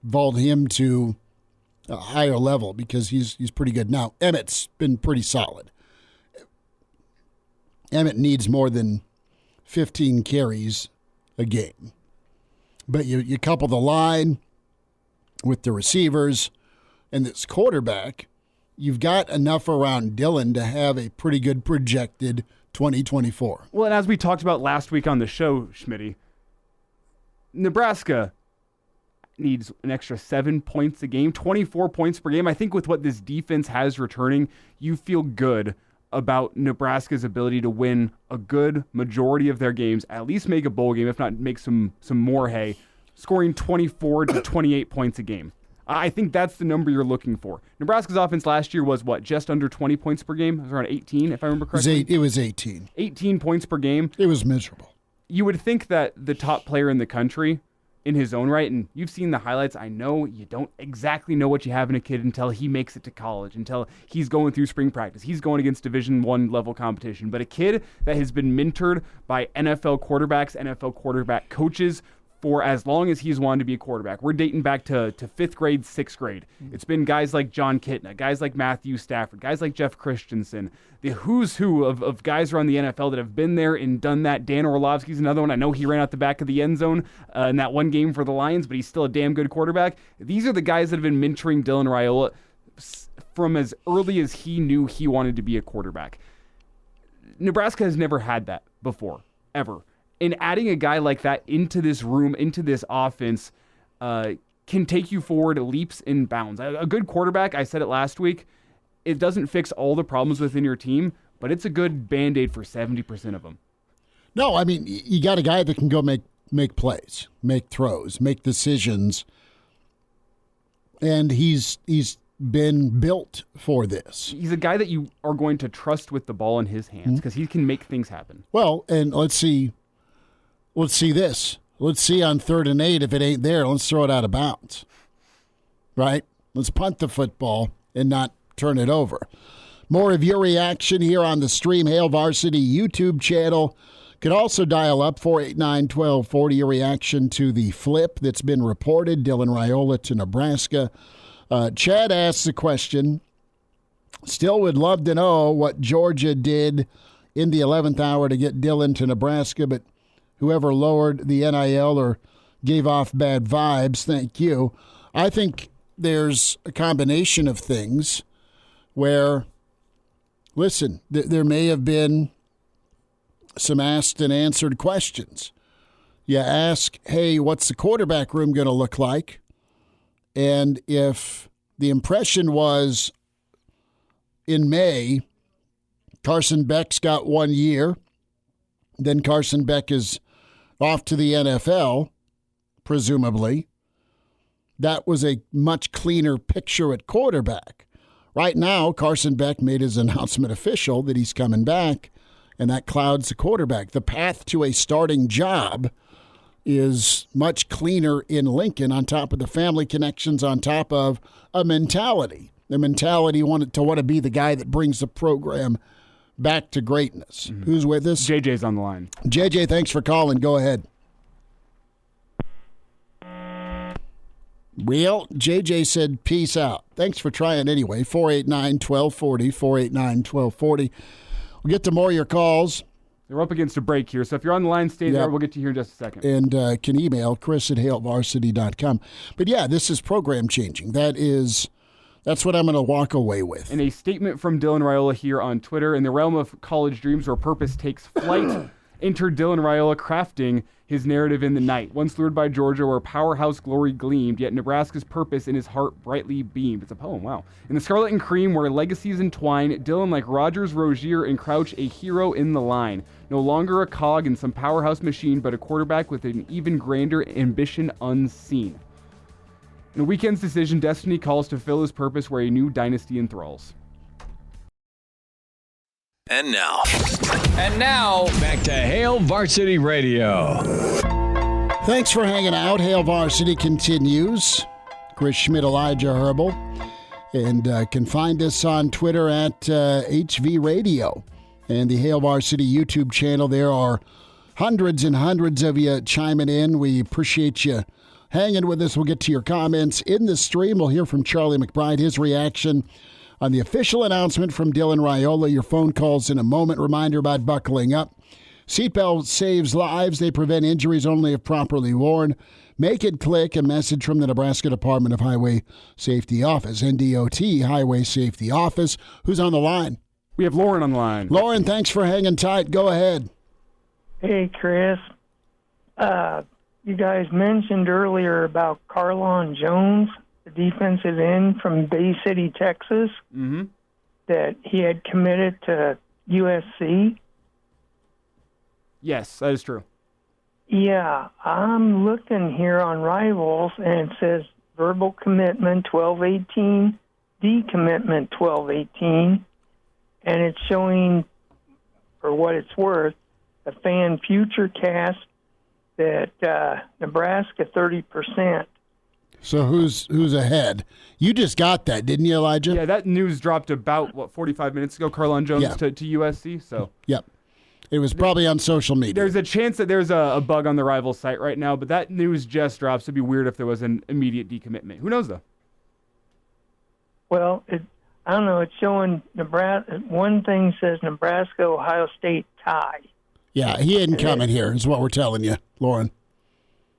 vault him to a higher level because he's pretty good. Now, Emmett's been pretty solid. Emmett needs more than 15 carries a game. But you couple the line with the receivers and this quarterback, you've got enough around Dylan to have a pretty good projected 2024. Well, and as we talked about last week on the show, Schmitty, Nebraska needs an extra 7 points a game, 24 points per game. I think with what this defense has returning, you feel good about Nebraska's ability to win a good majority of their games, at least make a bowl game, if not make some more hay, scoring 24 to 28 points a game. I think that's the number you're looking for. Nebraska's offense last year was, just under 20 points per game? It was around 18, if I remember correctly. It was 18. 18 points per game. It was miserable. You would think that the top player in the country, in his own right, and you've seen the highlights, I know you don't exactly know what you have in a kid until he makes it to college, until he's going through spring practice. He's going against Division I level competition. But a kid that has been mentored by NFL quarterbacks, NFL quarterback coaches for as long as he's wanted to be a quarterback. We're dating back to 5th grade, 6th grade. It's been guys like John Kitna, guys like Matthew Stafford, guys like Jeff Christensen, the who's who of guys around the NFL that have been there and done that. Dan Orlovsky's another one. I know he ran out the back of the end zone in that one game for the Lions, but he's still a damn good quarterback. These are the guys that have been mentoring Dylan Raiola from as early as he knew he wanted to be a quarterback. Nebraska has never had that before, ever. And adding a guy like that into this room, into this offense, can take you forward leaps and bounds. A good quarterback, I said it last week, it doesn't fix all the problems within your team, but it's a good Band-Aid for 70% of them. No, I mean, you got a guy that can go make plays, make throws, make decisions, and he's been built for this. He's a guy that you are going to trust with the ball in his hands because he can make things happen. Well, and let's see this. Let's see on 3rd and 8, if it ain't there, let's throw it out of bounds. Right? Let's punt the football and not turn it over. More of your reaction here on the Stream Hail Varsity YouTube channel. Could also dial up 489-1240, your reaction to the flip that's been reported, Dylan Raiola to Nebraska. Chad asks a question. Still would love to know what Georgia did in the 11th hour to get Dylan to Nebraska, but whoever lowered the NIL or gave off bad vibes, thank you. I think there's a combination of things where, listen, there may have been some asked and answered questions. You ask, hey, what's the quarterback room going to look like? And if the impression was in May, Carson Beck's got 1 year, then Carson Beck is off to the NFL, presumably, that was a much cleaner picture at quarterback. Right now, Carson Beck made his announcement official that he's coming back, and that clouds the quarterback. The path to a starting job is much cleaner in Lincoln, on top of the family connections, on top of a mentality. The mentality to want to be the guy that brings the program back to greatness. Mm-hmm. Who's with us? JJ's on the line. JJ, thanks for calling. Go ahead. Well, JJ said peace out. Thanks for trying anyway. 489-1240, 489-1240. We'll get to more of your calls. We're up against a break here, so if you're on the line, stay there. We'll get to you here in just a second. And can email chris@hailvarsity.com. But yeah, this is program changing. That's what I'm going to walk away with. And a statement from Dylan Raiola here on Twitter. In the realm of college dreams where purpose takes flight, enter Dylan Raiola crafting his narrative in the night. Once lured by Georgia where powerhouse glory gleamed, yet Nebraska's purpose in his heart brightly beamed. It's a poem, wow. In the scarlet and cream where legacies entwine, Dylan like Rogers, Rozier, and Crouch, a hero in the line. No longer a cog in some powerhouse machine, but a quarterback with an even grander ambition unseen. In a weekend's decision, destiny calls to fill his purpose where a new dynasty enthralls. And now, back to Hail Varsity Radio. Thanks for hanging out. Hail Varsity continues. Chris Schmidt, Elijah Herbel. And can find us on Twitter at HV Radio. And the Hail Varsity YouTube channel. There are hundreds and hundreds of you chiming in. We appreciate you hanging with us. We'll get to your comments in the stream. We'll hear from Charlie McBride, his reaction on the official announcement from Dylan Raiola. Your phone calls in a moment. Reminder about buckling up. Seatbelt saves lives. They prevent injuries only if properly worn. Make it click. A message from the Nebraska Department of Highway Safety Office, NDOT Highway Safety Office. Who's on the line? We have Lauren on the line. Lauren, thanks for hanging tight. Go ahead. Hey, Chris. You guys mentioned earlier about Carlon Jones, the defensive end from Bay City, Texas, that he had committed to USC. Yes, that is true. Yeah, I'm looking here on Rivals, and it says verbal commitment 12/18, decommitment 12/18, and it's showing, for what it's worth, a fan future cast that Nebraska 30%. So who's ahead? You just got that, didn't you, Elijah? Yeah, that news dropped about 45 minutes ago. Carlon Jones to USC. So yep. It was probably on social media. There's a chance that there's a bug on the rival site right now, but that news just dropped, so it'd be weird if there was an immediate decommitment. Who knows, though? Well, I don't know. It's showing Nebraska. One thing says Nebraska, Ohio State tie. Yeah, he isn't coming here, is what we're telling you, Lauren.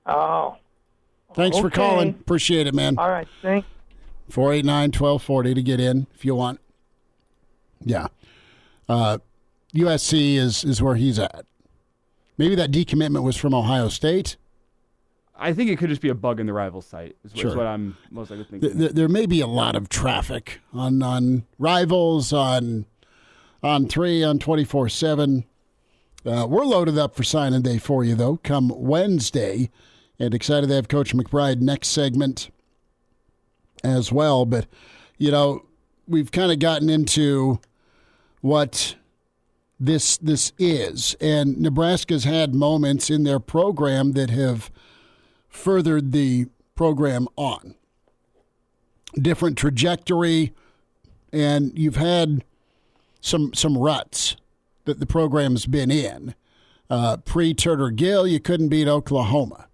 Oh. Thanks for calling. Appreciate it, man. All right, thanks. 489-1240 to get in if you want. Yeah. USC is where he's at. Maybe that decommitment was from Ohio State. I think it could just be a bug in the rival site, is what I'm most likely thinking. There may be a lot of traffic on Rivals, on 3, on 24/7. We're loaded up for signing day for you, though, come Wednesday. And excited to have Coach McBride next segment as well. But, we've kind of gotten into what this is. And Nebraska's had moments in their program that have furthered the program on. Different trajectory, and you've had some ruts that the program's been in. Pre-Turner Gill, you couldn't beat Oklahoma.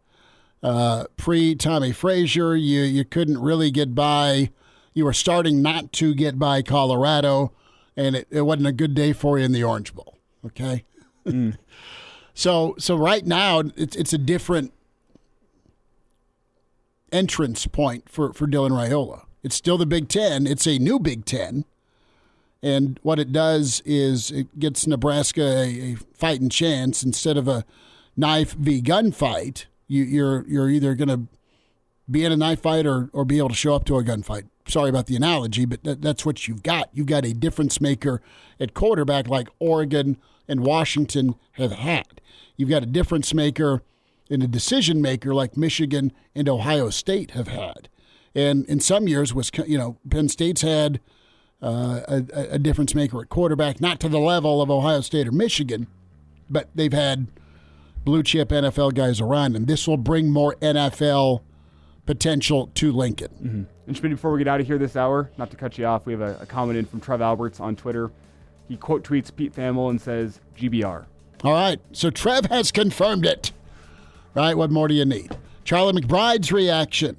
Pre-Tommy Frazier, you couldn't really get by. You were starting not to get by Colorado, and it wasn't a good day for you in the Orange Bowl. Okay, so right now it's a different entrance point for Dylan Raiola. It's still the Big Ten. It's a new Big Ten, and what it does is it gets Nebraska a fighting chance instead of a knife v. gunfight. You're either going to be in a knife fight or be able to show up to a gunfight. Sorry about the analogy, but that's what you've got. You've got a difference maker at quarterback like Oregon and Washington have had. You've got a difference maker and a decision maker like Michigan and Ohio State have had. And in some years, Penn State's had a difference maker at quarterback, not to the level of Ohio State or Michigan, but they've had blue chip NFL guys around them. This will bring more NFL potential to Lincoln. Mm-hmm. And Schmidt, before we get out of here this hour, not to cut you off, we have a comment in from Trev Alberts on Twitter. He quote tweets Pete Thamel and says, GBR. All right, so Trev has confirmed it. Right, what more do you need? Charlie McBride's reaction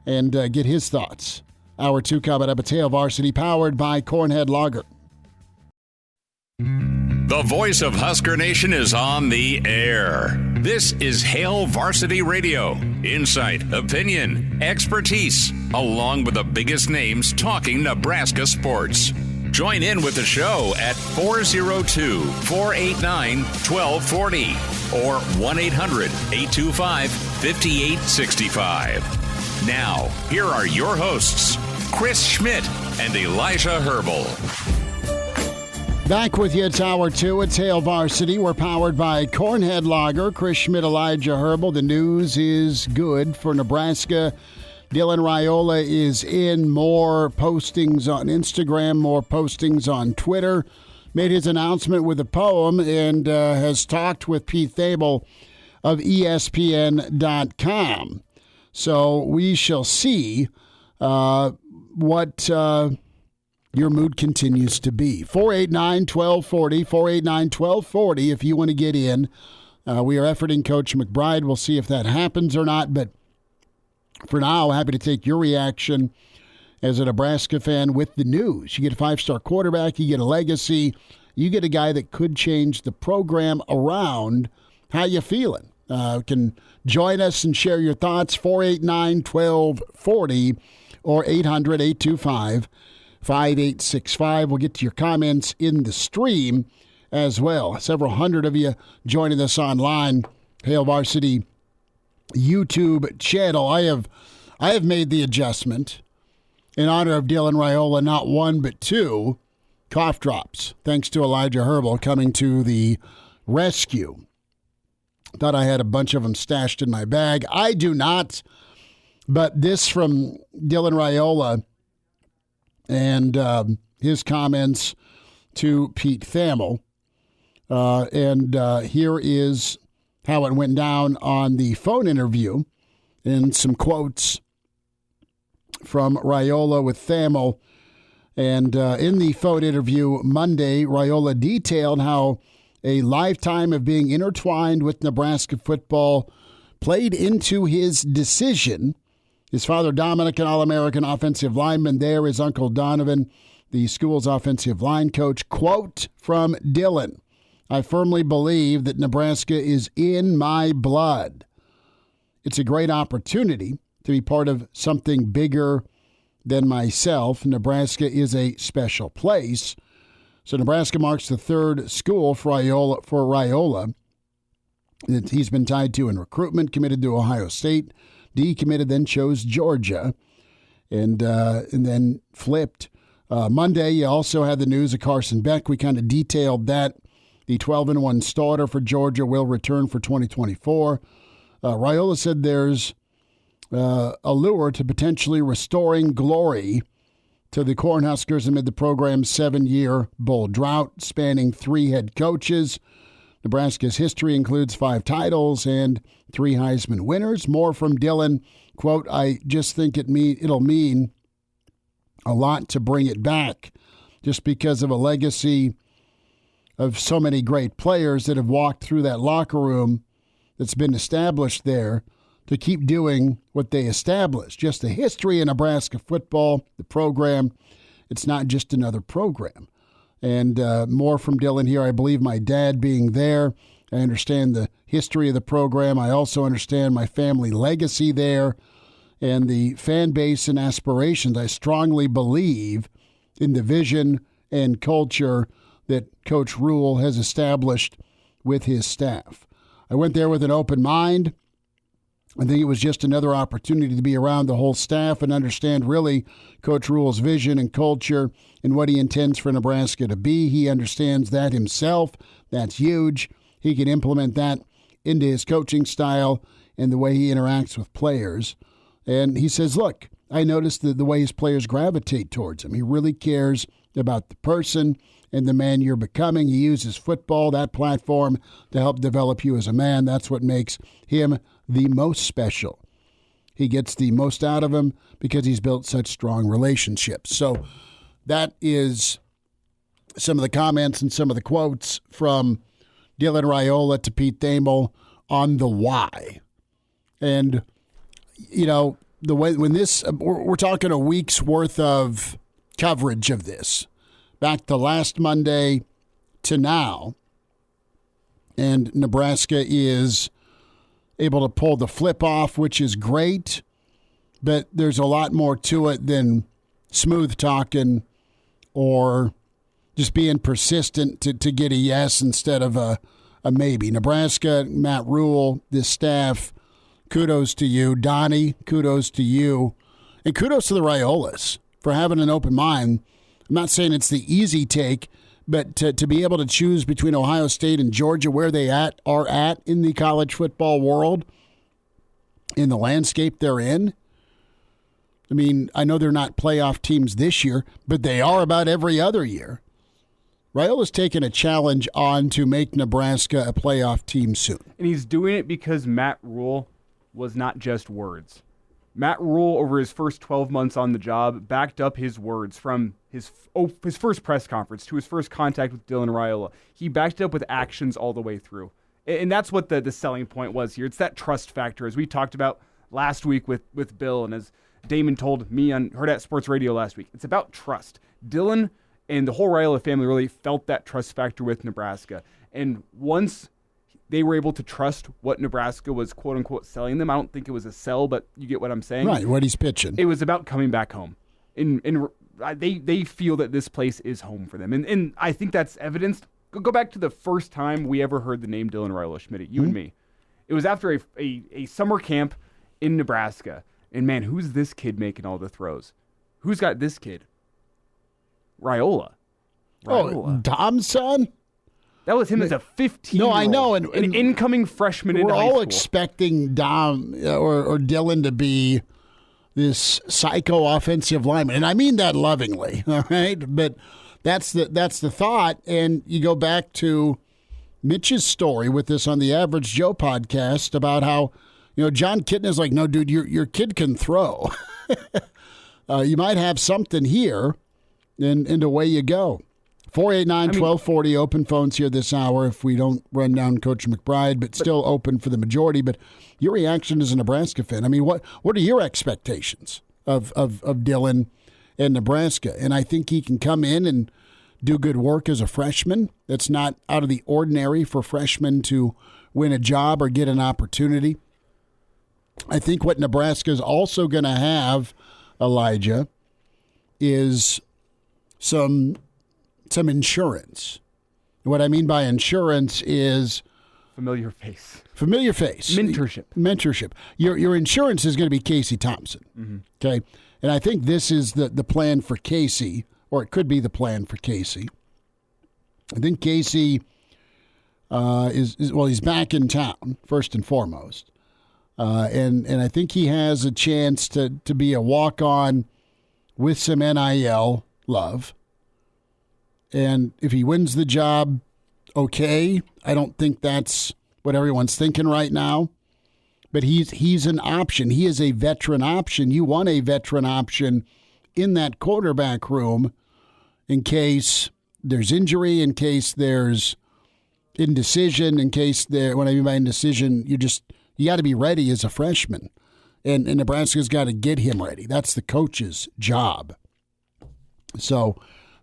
and get his thoughts. Hour 2 coming up at Hail Varsity, powered by Cornhead Lager. The voice of Husker Nation is on the air. This is Hail Varsity Radio. Insight, opinion, expertise, along with the biggest names talking Nebraska sports. Join in with the show at 402-489-1240 or 1-800-825-5865. Now, here are your hosts, Chris Schmidt and Elijah Herbel. Back with you, it's Hour 2. It's Hail Varsity. We're powered by Cornhead Lager. Chris Schmidt, Elijah Herbel. The news is good for Nebraska. Dylan Raiola is in. More postings on Instagram, more postings on Twitter. Made his announcement with a poem and has talked with Pete Thamel of ESPN.com. So we shall see what your mood continues to be. 489-1240, 489-1240 if you want to get in. We are efforting Coach McBride. We'll see if that happens or not, but for now, happy to take your reaction as a Nebraska fan with the news. You get a 5-star quarterback, you get a legacy, you get a guy that could change the program around. How you feeling? Can join us and share your thoughts, 489-1240 or 800-825-5865. We'll get to your comments in the stream as well. Several hundred of you joining us online. Hail Varsity YouTube channel. I have made the adjustment in honor of Dylan Raiola, not one but two cough drops, thanks to Elijah Herbel coming to the rescue. Thought I had a bunch of them stashed in my bag. I do not, but this from Dylan Raiola and his comments to Pete Thamel. And here is how it went down on the phone interview, and some quotes from Raiola with Thamel. And in the phone interview Monday, Raiola detailed how a lifetime of being intertwined with Nebraska football played into his decision. His father, Dominic, an All-American offensive lineman there. His uncle, Donovan, the school's offensive line coach. Quote from Dylan, "I firmly believe that Nebraska is in my blood. It's a great opportunity to be part of something bigger than myself. Nebraska is a special place." So Nebraska marks the third school for Raiola that he's been tied to in recruitment, committed to Ohio State, decommitted, then chose Georgia, and then flipped. Monday, you also had the news of Carson Beck. We kind of detailed that. The 12-1 starter for Georgia will return for 2024. Raiola said there's a lure to potentially restoring glory to the Cornhuskers amid the program's 7-year bowl drought spanning 3 head coaches. Nebraska's history includes 5 titles and 3 Heisman winners. More from Dylan. Quote, "I just think it'll mean a lot to bring it back just because of a legacy of so many great players that have walked through that locker room that's been established there to keep doing what they established. Just the history of Nebraska football, the program. It's not just another program." And more from Dylan here. "I believe my dad being there. I understand the history of the program. I also understand my family legacy there and the fan base and aspirations. I strongly believe in the vision and culture that Coach Rule has established with his staff. I went there with an open mind. I think it was just another opportunity to be around the whole staff and understand really Coach Rule's vision and culture and what he intends for Nebraska to be. He understands that himself. That's huge. He can implement that into his coaching style and the way he interacts with players." And he says, look, I noticed the way his players gravitate towards him. He really cares about the person and the man you're becoming. He uses football, that platform, to help develop you as a man. That's what makes him the most special. He gets the most out of him because he's built such strong relationships. So that is some of the comments and some of the quotes from Dylan Raiola to Pete Thamel on the why. And, you know, the way when this, we're talking a week's worth of coverage of this, back to last Monday to now, and Nebraska is able to pull the flip off, which is great, but there's a lot more to it than smooth talking or just being persistent to get a yes instead of a maybe. Nebraska, Matt Rule, this staff, kudos to you. Donnie, kudos to you. And kudos to the Raiolas for having an open mind. I'm not saying it's the easy take, but to be able to choose between Ohio State and Georgia, where they are at in the college football world, in the landscape they're in. I mean, I know they're not playoff teams this year, but they are about every other year. Raiola's taken a challenge on to make Nebraska a playoff team soon. And he's doing it because Matt Rule was not just words. Matt Rule, over his first 12 months on the job, backed up his words from his first press conference to his first contact with Dylan Raiola. He backed it up with actions all the way through. And that's what the selling point was here. It's that trust factor, as we talked about last week with Bill, and as Damon told me on Hurrdat Sports Radio last week. It's about trust. Dylan and the whole Raiola family really felt that trust factor with Nebraska. And once they were able to trust what Nebraska was quote-unquote selling them, I don't think it was a sell, but you get what I'm saying. Right, what he's pitching. It was about coming back home. And they feel that this place is home for them. And I think that's evidenced. Go back to the first time we ever heard the name Dylan Raiola, Schmidt, you and me. It was after a summer camp in Nebraska. And, man, who's this kid making all the throws? Who's got this kid? Raiola. Oh, Dom's son? That was him as a 15-year-old. No, I know. And an incoming freshman into high school. We're all expecting Dom or Dylan to be this psycho offensive lineman. And I mean that lovingly, all right? But that's the thought. And you go back to Mitch's story with this on the Average Joe podcast about how, you know, John Kitna's like, no, dude, your kid can throw. You might have something here, and away you go. 489-1240, open phones here this hour if we don't run down Coach McBride, but still open for the majority. But your reaction as a Nebraska fan, I mean, what are your expectations of Dylan and Nebraska? And I think he can come in and do good work as a freshman. That's not out of the ordinary for freshmen to win a job or get an opportunity. I think what Nebraska is also going to have, Elijah, is some insurance. What I mean by insurance is familiar face. Mentorship. Your insurance is going to be Casey Thompson. Mm-hmm. Okay, and I think this is the plan for Casey, or it could be the plan for Casey. I think Casey he's back in town first and foremost, and I think he has a chance to be a walk-on with some NIL love. And if he wins the job, okay. I don't think that's what everyone's thinking right now. But he's an option. He is a veteran option. You want a veteran option in that quarterback room in case there's injury, in case there's indecision, in case when I mean by indecision, you got to be ready as a freshman. And Nebraska's got to get him ready. That's the coach's job. So,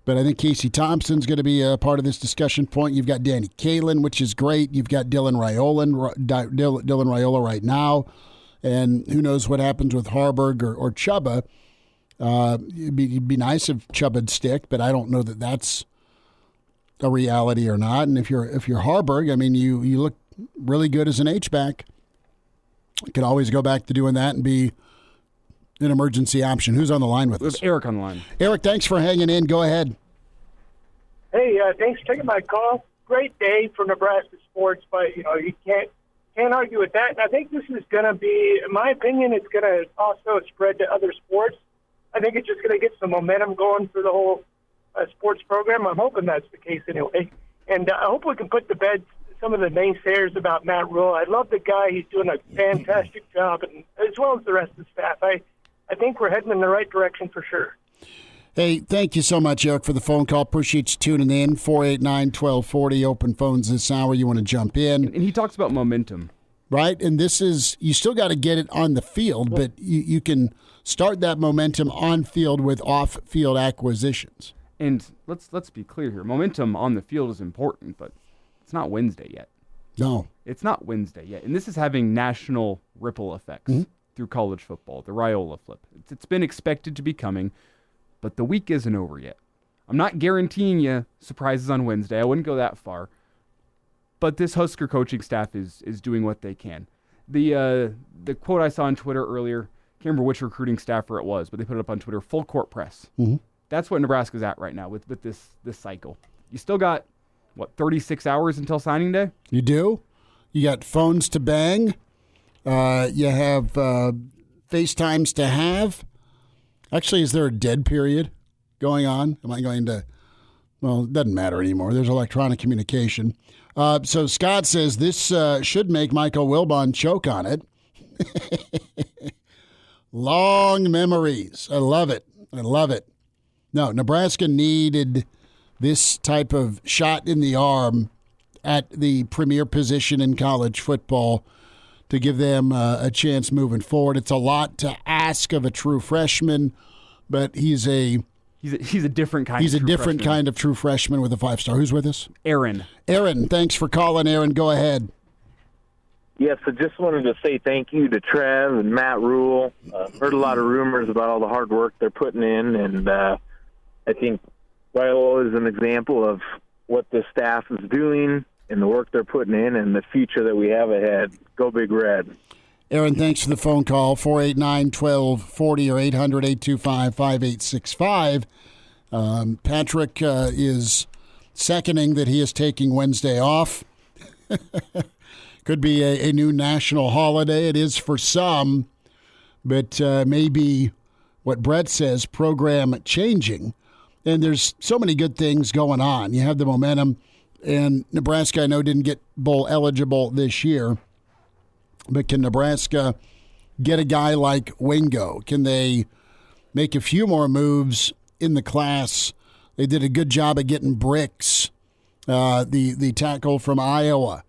but I think Casey Thompson's going to be a part of this discussion point. You've got Danny Kaelin, which is great. You've got Dylan Raiola right now. And who knows what happens with Harburg or Chubba. It'd be nice if Chubba'd stick, but I don't know that that's a reality or not. And if you're Harburg, I mean, you look really good as an H-back. You can always go back to doing that and be an emergency option. Who's on the line with us? There's Eric on the line. Eric, thanks for hanging in. Go ahead. Hey, thanks for taking my call. Great day for Nebraska sports, but you can't argue with that. And I think this is going to be, in my opinion, it's going to also spread to other sports. I think it's just going to get some momentum going for the whole sports program. I'm hoping that's the case anyway. And I hope we can put to bed some of the naysayers about Matt Rule. I love the guy. He's doing a fantastic job, and as well as the rest of the staff. I think we're heading in the right direction for sure. Hey, thank you so much, Eric, for the phone call. Appreciate you tuning in. 489-1240, open phones this hour. You want to jump in. And he talks about momentum. Right, and this is, you still got to get it on the field, but you can start that momentum on field with off-field acquisitions. And let's be clear here. Momentum on the field is important, but it's not Wednesday yet. No. It's not Wednesday yet. And this is having national ripple effects through college football, the Raiola flip. It's been expected to be coming, but the week isn't over yet. I'm not guaranteeing you surprises on Wednesday. I wouldn't go that far. But this Husker coaching staff is doing what they can. The quote I saw on Twitter earlier, can't remember which recruiting staffer it was, but they put it up on Twitter, full court press. Mm-hmm. That's what Nebraska's at right now with this cycle. You still got, 36 hours until signing day? You do. You got phones to bang. You have FaceTimes to have. Actually, is there a dead period going on? Am I going to... Well, it doesn't matter anymore. There's electronic communication. So Scott says this should make Michael Wilbon choke on it. Long memories. I love it. No, Nebraska needed this type of shot in the arm at the premier position in college football to give them a chance moving forward. It's a lot to ask of a true freshman, but he's a different kind. He's a different kind of true freshman with a 5-star. Who's with us? Aaron, thanks for calling, Aaron. Go ahead. Yes, I just wanted to say thank you to Trev and Matt Rule. Heard a lot of rumors about all the hard work they're putting in, and I think Raiola is an example of what the staff is doing and the work they're putting in and the future that we have ahead. Go Big Red. Aaron, thanks for the phone call, 489-1240 or 800-825-5865. Patrick is seconding that he is taking Wednesday off. Could be a new national holiday. It is for some, but maybe what Brett says, program changing. And there's so many good things going on. You have the momentum, and Nebraska, I know, didn't get bowl eligible this year. But can Nebraska get a guy like Wingo? Can they make a few more moves in the class They did a good job of getting bricks. The tackle from Iowa.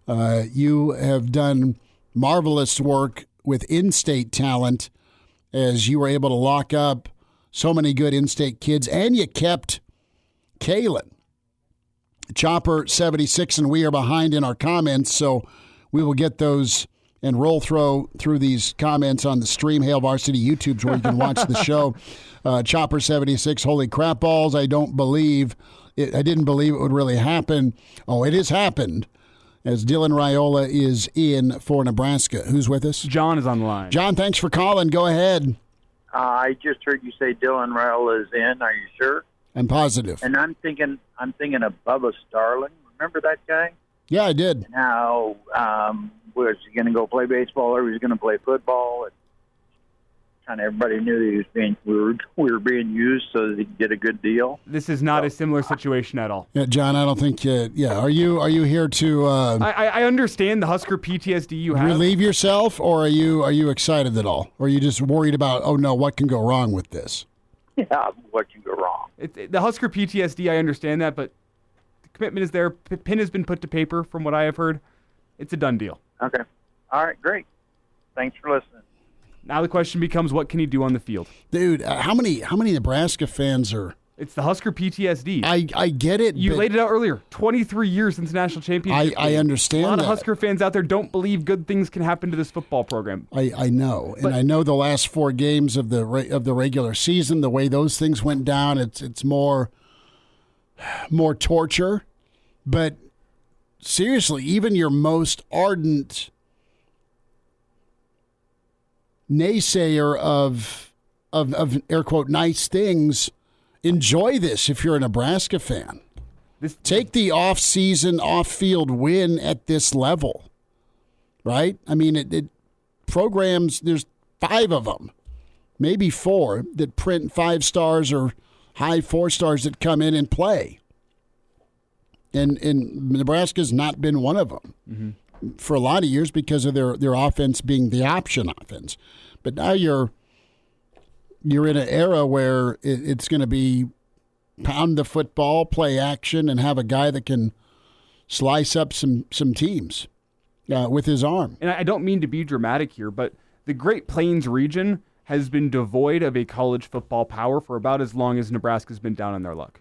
You have done marvelous work with in-state talent as you were able to lock up so many good in-state kids, and you kept Kalen. Chopper 76, and we are behind in our comments, so we will get those and roll through these comments on the stream, Hail Varsity YouTube, where you can watch the show. Chopper 76, holy crap balls, I didn't believe it would really happen. Oh, it has happened, as Dylan Raiola is in for Nebraska. Who's with us? John is on the line. John, thanks for calling. Go ahead. I just heard you say Dylan Raiola is in. Are you sure? I'm positive. And I'm thinking of Bubba Starling. Remember that guy? Yeah, I did. And how was he going to go play baseball or was he going to play football? And kind of everybody knew that we were being used so that he could get a good deal. This is not a similar situation at all. Yeah, John, I don't think. Are you here to? I understand the Husker PTSD you have. Relieve yourself, or are you excited at all, or are you just worried about? Oh no, what can go wrong with this? Yeah, what can go wrong? The Husker PTSD, I understand that, but the commitment is there. Pin has been put to paper, from what I have heard. It's a done deal. Okay. All right, great. Thanks for listening. Now the question becomes, what can he do on the field? Dude, how many Nebraska fans are... It's the Husker PTSD. I get it. You laid it out earlier. 23 years since the national championship. I understand that. A lot of Husker fans out there don't believe good things can happen to this football program. I know. And I know the last 4 games of the regular season, the way those things went down, it's more torture. But seriously, even your most ardent naysayer of air quote nice things, enjoy this if you're a Nebraska fan. Take the off-season, off-field win at this level, right? I mean, it programs, there's 5 of them, maybe 4, that print 5 stars or high 4 stars that come in and play. And Nebraska's not been one of them for a lot of years because of their offense being the option offense. But now you're in an era where it's going to be pound the football, play action, and have a guy that can slice up some teams with his arm. And I don't mean to be dramatic here, but the Great Plains region has been devoid of a college football power for about as long as Nebraska's been down on their luck.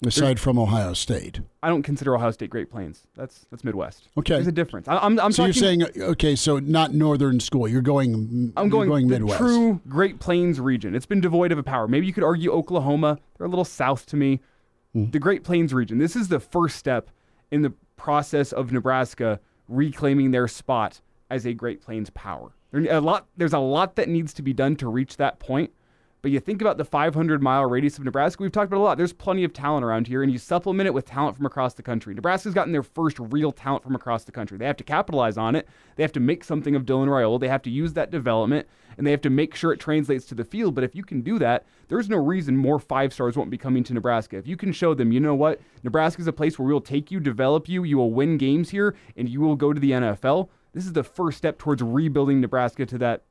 Aside from Ohio State. I don't consider Ohio State Great Plains. That's Midwest. Okay. There's a difference. I'm so talking, you're saying, okay, so not northern school. I'm going Midwest. The true Great Plains region. It's been devoid of a power. Maybe you could argue Oklahoma. They're a little south to me. The Great Plains region. This is the first step in the process of Nebraska reclaiming their spot as a Great Plains power. There's a lot that needs to be done to reach that point. But you think about the 500-mile radius of Nebraska, we've talked about a lot. There's plenty of talent around here, and you supplement it with talent from across the country. Nebraska's gotten their first real talent from across the country. They have to capitalize on it. They have to make something of Dylan Raiola. They have to use that development, and they have to make sure it translates to the field. But if you can do that, there's no reason more 5-stars won't be coming to Nebraska. If you can show them, you know what, Nebraska's a place where we'll take you, develop you, you will win games here, and you will go to the NFL, this is the first step towards rebuilding Nebraska to that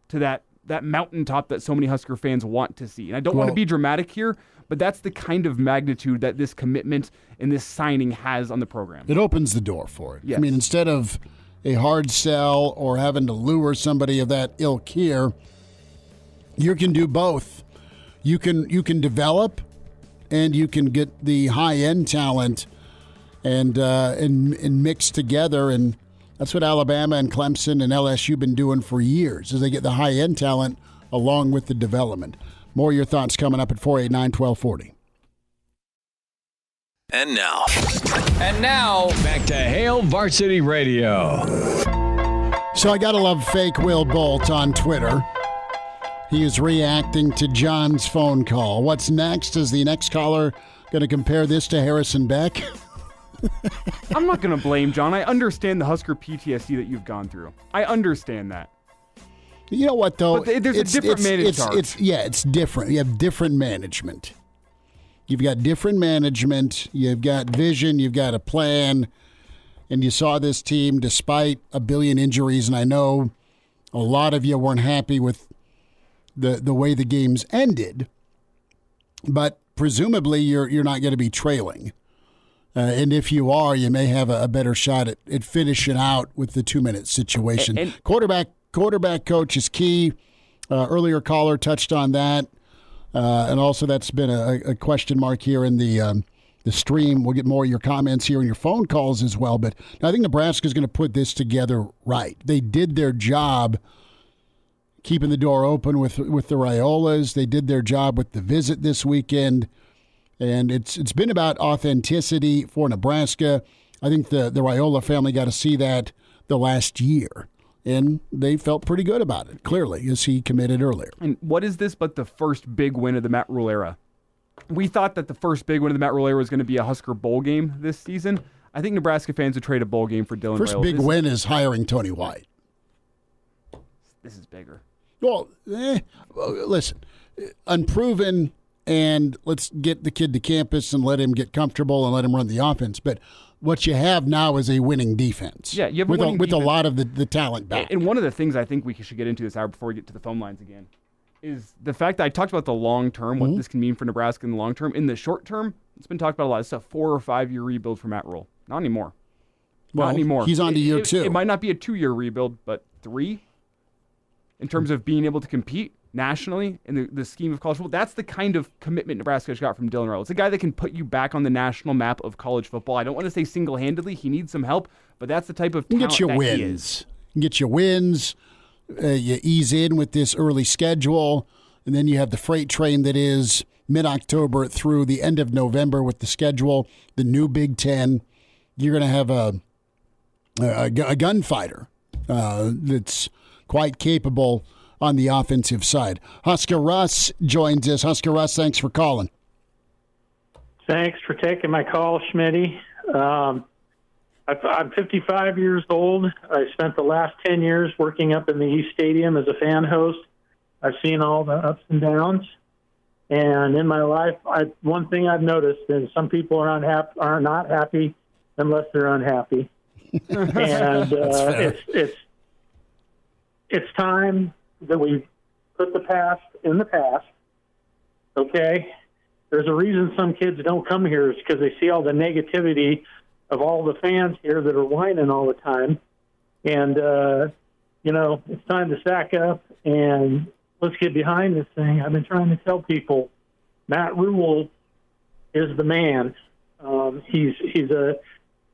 mountaintop that so many Husker fans want to see. And I don't want to be dramatic here, but that's the kind of magnitude that this commitment and this signing has on the program. It opens the door for it. Yes. I mean, instead of a hard sell or having to lure somebody of that ilk here, you can do both. You can develop, and you can get the high-end talent and mix together. And that's what Alabama and Clemson and LSU been doing for years, is they get the high-end talent along with the development. More of your thoughts coming up at 489-1240. And now, back to Hail Varsity Radio. So I got to love fake Will Bolt on Twitter. He is reacting to John's phone call. What's next? Is the next caller going to compare this to Harrison Beck? I'm not going to blame John. I understand the Husker PTSD that you've gone through. I understand that. You know what, though? But there's a different management. It's different. You have different management. You've got different management. You've got vision. You've got a plan. And you saw this team, despite a billion injuries, and I know a lot of you weren't happy with the way the games ended. But presumably you're not going to be trailing. And if you are, you may have a better shot at finishing out with the 2-minute situation. And quarterback coach is key. Earlier caller touched on that. And also that's been a question mark here in the stream. We'll get more of your comments here and your phone calls as well. But I think Nebraska's going to put this together right. They did their job keeping the door open with the Raiolas. They did their job with the visit this weekend. And it's been about authenticity for Nebraska. I think the Raiola family got to see that the last year. And they felt pretty good about it, clearly, as he committed earlier. And what is this but the first big win of the Matt Rule era? We thought that the first big win of the Matt Rule era was going to be a Husker bowl game this season. I think Nebraska fans would trade a bowl game for Dylan Raiola. First big win is hiring Tony White. This is bigger. Well, listen, unproven, and let's get the kid to campus and let him get comfortable and let him run the offense. But what you have now is a winning defense. Yeah, you have with a winning with defense. A lot of the talent back. And one of the things I think we should get into this hour before we get to the phone lines again is the fact that I talked about the long term, what this can mean for Nebraska in the long term. In the short term, it's been talked about a lot. It's a 4 or 5 year rebuild for Matt Rule. Not anymore. Well, Not anymore. He's on to year 2. It might not be a 2-year rebuild, but 3 in terms of being able to compete nationally in the scheme of college football. That's the kind of commitment Nebraska's got from Dylan Raiola. It's a guy that can put you back on the national map of college football. I don't want to say single-handedly. He needs some help, but that's the type of talent get you that wins. he is. Get you wins. You ease in with this early schedule, and then you have the freight train that is mid-October through the end of November with the schedule, the new Big Ten. You're going to have a gunfighter that's quite capable on the offensive side. Husker Russ joins us. Husker Russ, thanks for calling. Thanks for taking my call, Schmitty. I'm 55 years old. I spent the last 10 years working up in the East Stadium as a fan host. I've seen all the ups and downs. And in my life, one thing I've noticed is some people are not happy unless they're unhappy. And it's time that we put the past in the past, okay? There's a reason some kids don't come here is because they see all the negativity of all the fans here that are whining all the time. And, it's time to stack up and let's get behind this thing. I've been trying to tell people Matt Rule is the man. He's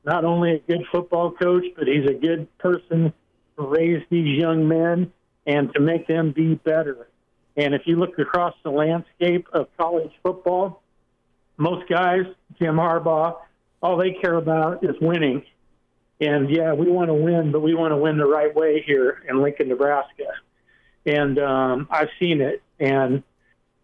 not only a good football coach, but he's a good person to raise these young men and to make them be better. And if you look across the landscape of college football, most guys, Jim Harbaugh, all they care about is winning. And, yeah, we want to win, but we want to win the right way here in Lincoln, Nebraska. And I've seen it. And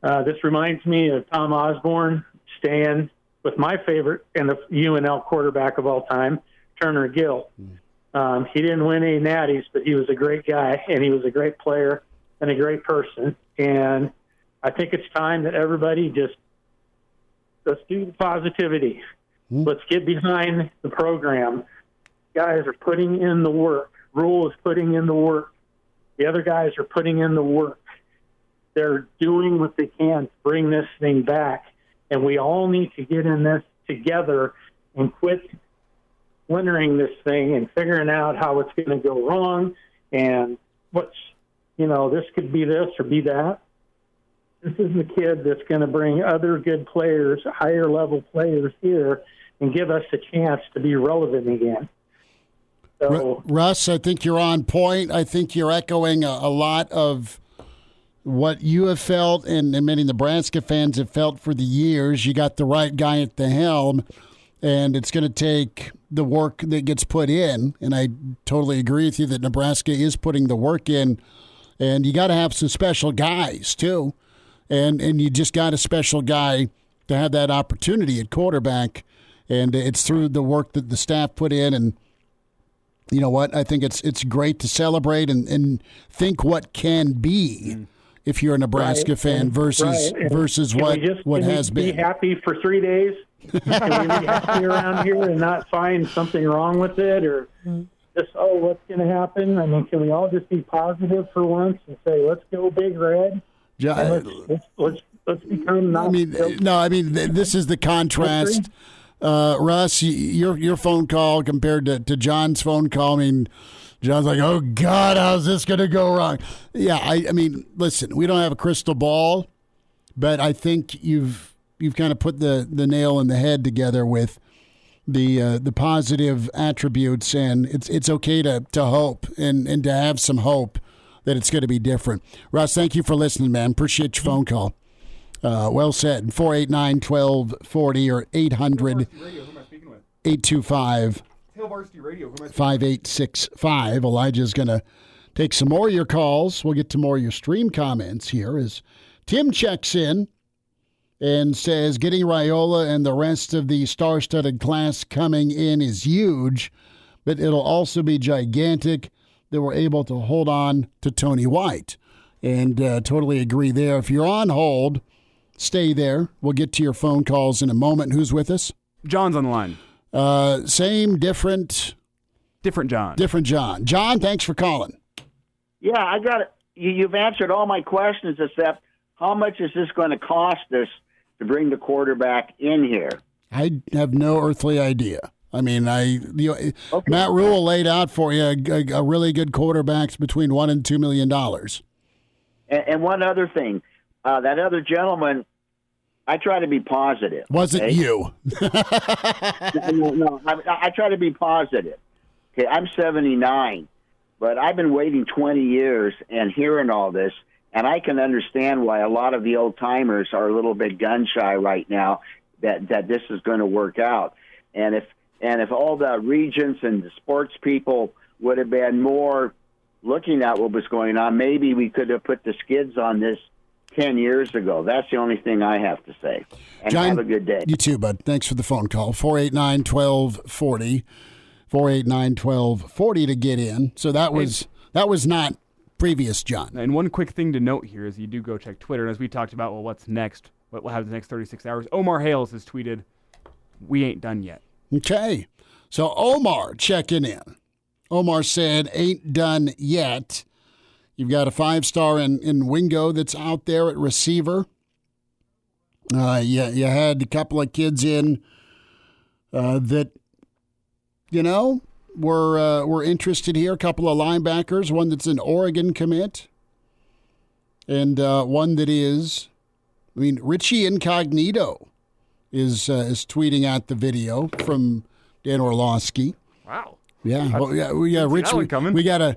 this reminds me of Tom Osborne staying with my favorite and the UNL quarterback of all time, Turner Gill. He didn't win any natties, but he was a great guy, and he was a great player and a great person. And I think it's time that everybody let's do the positivity. Let's get behind the program. Guys are putting in the work. Rule is putting in the work. The other guys are putting in the work. They're doing what they can to bring this thing back. And we all need to get in this together and quit splintering this thing and figuring out how it's going to go wrong and this could be this or be that. This is the kid that's going to bring other good players, higher level players here and give us a chance to be relevant again. So, Russ, I think you're on point. I think you're echoing a lot of what you have felt and many Nebraska fans have felt for the years. You got the right guy at the helm, and it's going to take the work that gets put in. And I totally agree with you that Nebraska is putting the work in, and you got to have some special guys too. And you just got a special guy to have that opportunity at quarterback, and it's through the work that the staff put in. And you know what? I think it's great to celebrate and think what can be if you're a Nebraska fan versus what has been. Be happy for 3 days. Can we be happy around here and not find something wrong with it or just what's going to happen? I mean, can we all just be positive for once and say let's go Big Red? Let's let's become not. This is the contrast. Russ, your phone call compared to John's phone call. I mean, John's like, oh, God, how's this going to go wrong? Yeah, I mean, listen, we don't have a crystal ball, but I think you've kind of put the nail in the head together with the positive attributes, and it's okay to hope and to have some hope that it's going to be different. Russ, thank you for listening, man. Appreciate your phone call. Well said. 489-1240 or 800-825. Hail Varsity Radio. 5865. Elijah's going to take some more of your calls. We'll get to more of your stream comments here as Tim checks in and says getting Raiola and the rest of the star-studded class coming in is huge, but it'll also be gigantic that we're able to hold on to Tony White. And totally agree there. If you're on hold, stay there. We'll get to your phone calls in a moment. Who's with us? John's on the line. Same, different. Different John. Different John. John, thanks for calling. Yeah, I got it. You've answered all my questions except how much is this going to cost us to bring the quarterback in here? I have no earthly idea. I mean, Okay. Matt Rule laid out for you a really good quarterback's between $1 and $2 million. And one other thing, that other gentleman, I try to be positive. Wasn't you? No, I try to be positive. Okay, I'm 79, but I've been waiting 20 years and hearing all this, and I can understand why a lot of the old timers are a little bit gun shy right now. That this is going to work out, and if all the regents and the sports people would have been more looking at what was going on, maybe we could have put the skids on this 10 years ago. That's the only thing I have to say. And John, have a good day. You too, bud. Thanks for the phone call. 489-1240. 489-1240 to get in. So that was not previous John. And one quick thing to note here is you do go check Twitter. And as we talked about, well, what's next? What will happen the next 36 hours? Omar Hales has tweeted, we ain't done yet. Okay. So Omar checking in. Omar said, ain't done yet. You've got a 5-star in Wingo that's out there at receiver. You had a couple of kids in that, were interested here. A couple of linebackers, one that's an Oregon commit, and one that is, Richie Incognito is tweeting out the video from Dan Orlowski. Wow. Yeah. Richie. We got a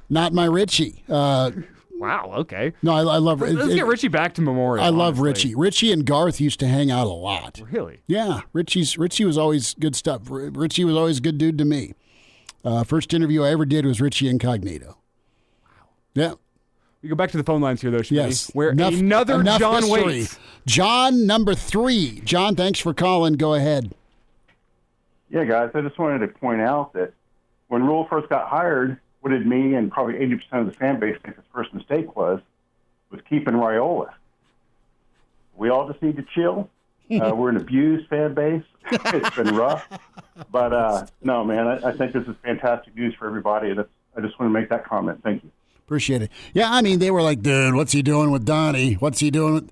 not my Richie. Wow. Okay. No, I love. Let's get Richie back to Memorial. I love honestly. Richie. Richie and Garth used to hang out a lot. Really? Yeah. Richie was always good stuff. Richie was always a good dude to me. First interview I ever did was Richie Incognito. Wow. Yeah. We go back to the phone lines here, though, Schmidt. Yes. Where another John history. waits. John, number 3. John, thanks for calling. Go ahead. Yeah, guys, I just wanted to point out that when Rule first got hired, what did me and probably 80% of the fan base think his first mistake was keeping Raiola. We all just need to chill. We're an abused fan base. It's been rough. But, no, man, I think this is fantastic news for everybody. I just want to make that comment. Thank you. Appreciate it. Yeah, they were like, dude, what's he doing with Donnie? What's he doing with...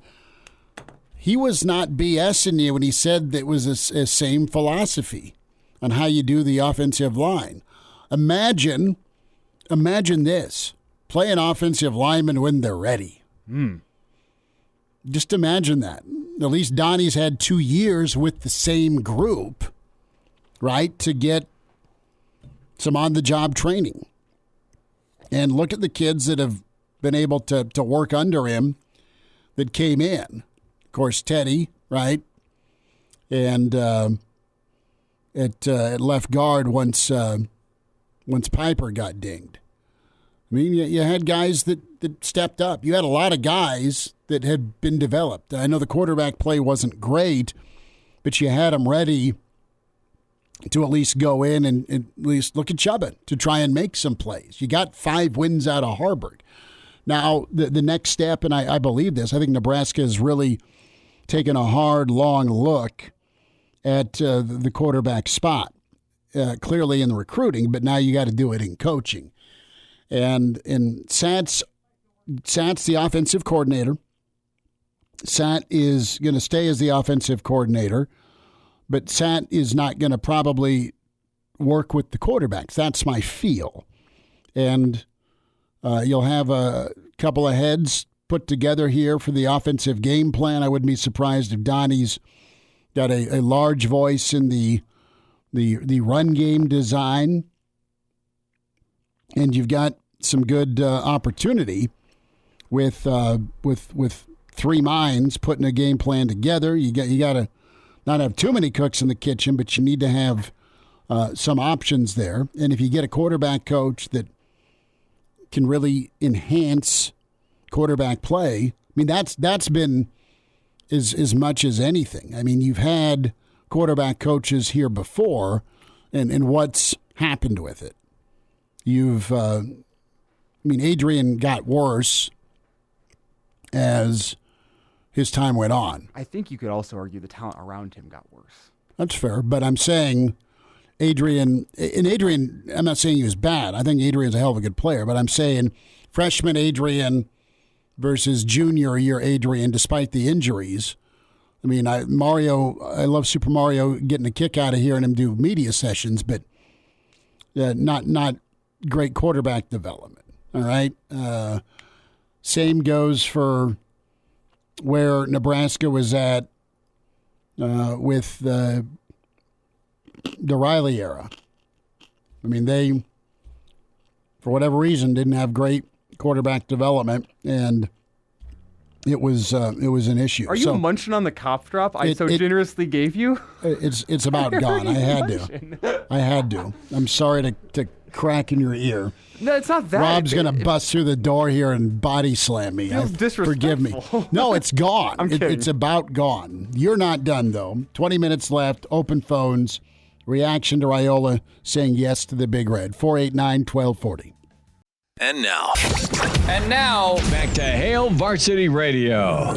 He was not BSing you when he said that it was a same philosophy on how you do the offensive line. Imagine this. Play an offensive lineman when they're ready. Just imagine that. At least Donnie's had 2 years with the same group, right, to get some on-the-job training. And look at the kids that have been able to work under him that came in. Of course, Teddy, right? And at left guard once Piper got dinged. You had guys that stepped up. You had a lot of guys that had been developed. I know the quarterback play wasn't great, but you had them ready to at least go in and at least look at Chuba to try and make some plays. You got 5 wins out of Harvard. Now, the next step, and I believe this, I think Nebraska has really taken a hard, long look at the quarterback spot, clearly in the recruiting, but now you got to do it in coaching. And Sat's the offensive coordinator. Sat is going to stay as the offensive coordinator, but Sat is not going to probably work with the quarterbacks. That's my feel. And you'll have a couple of heads put together here for the offensive game plan. I wouldn't be surprised if Donnie's got a large voice in the run game design. And you've got some good opportunity with three minds putting a game plan together. You got to not have too many cooks in the kitchen, but you need to have some options there. And if you get a quarterback coach that can really enhance quarterback play, I mean, that's been as much as anything. I mean, you've had quarterback coaches here before, and what's happened with it. Adrian got worse as his time went on. I think you could also argue the talent around him got worse. That's fair, but I'm saying Adrian, I'm not saying he was bad. I think Adrian's a hell of a good player, but I'm saying freshman Adrian versus junior year Adrian, despite the injuries. I mean, I love Super Mario getting a kick out of hearing him do media sessions, but not great quarterback development. All right. Same goes for where Nebraska was at with the Riley era. I mean, they, for whatever reason, didn't have great quarterback development, and it was an issue. Are you munching on the cough drop I so generously gave you? It's about gone. I had to. I'm sorry to crack in your ear. No, it's not that. Rob's going to bust through the door here and body slam me. Forgive me. No, it's gone. I'm kidding. It's about gone. You're not done, though. 20 minutes left. Open phones. Reaction to Raiola saying yes to the Big Red. 489-1240. And now, back to Hail Varsity Radio.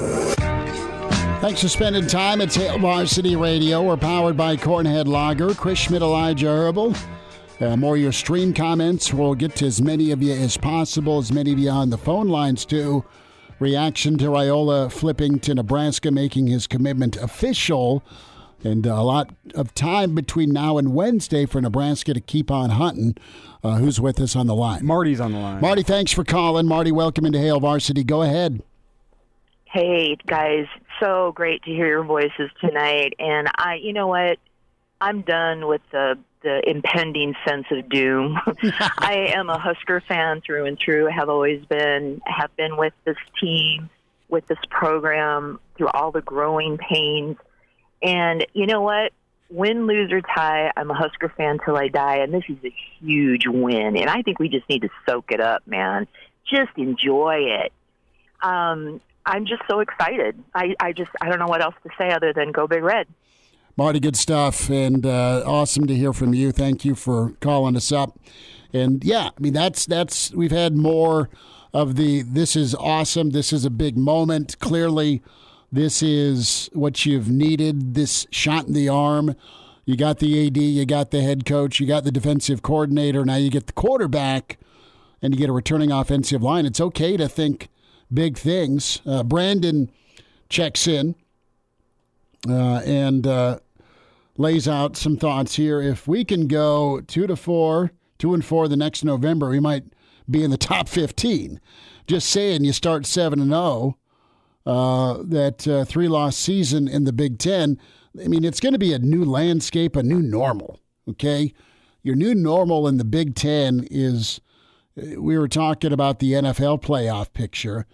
Thanks for spending time at Hail Varsity Radio. We're powered by Cornhead Lager, Chris Schmidt, Elijah Herbel. More of your stream comments. We'll get to as many of you as possible, as many of you on the phone lines, too. Reaction to Raiola flipping to Nebraska, making his commitment official. And a lot of time between now and Wednesday for Nebraska to keep on hunting. Who's with us on the line? Marty's on the line. Marty, thanks for calling. Marty, welcome into Hail Varsity. Go ahead. Hey, guys. So great to hear your voices tonight. And you know what? I'm done with the impending sense of doom. I am a Husker fan through and through. Have always been. Have been with this team, with this program, through all the growing pains. And you know what? Win, lose, or tie, I'm a Husker fan till I die, and this is a huge win. And I think we just need to soak it up, man. Just enjoy it. I'm just so excited. I don't know what else to say other than go Big Red. Marty, good stuff, and awesome to hear from you. Thank you for calling us up. And yeah, I mean that's we've had more of this is awesome. This is a big moment. Clearly, this is what you've needed, this shot in the arm. You got the AD, you got the head coach, you got the defensive coordinator. Now you get the quarterback, and you get a returning offensive line. It's okay to think big things. Brandon checks in and lays out some thoughts here. If we can go 2-4 the next November, we might be in the top 15. Just saying, you start 7-0. That 3-loss season in the Big Ten, I mean, it's going to be a new landscape, a new normal, okay? Your new normal in the Big Ten is, we were talking about the NFL playoff picture,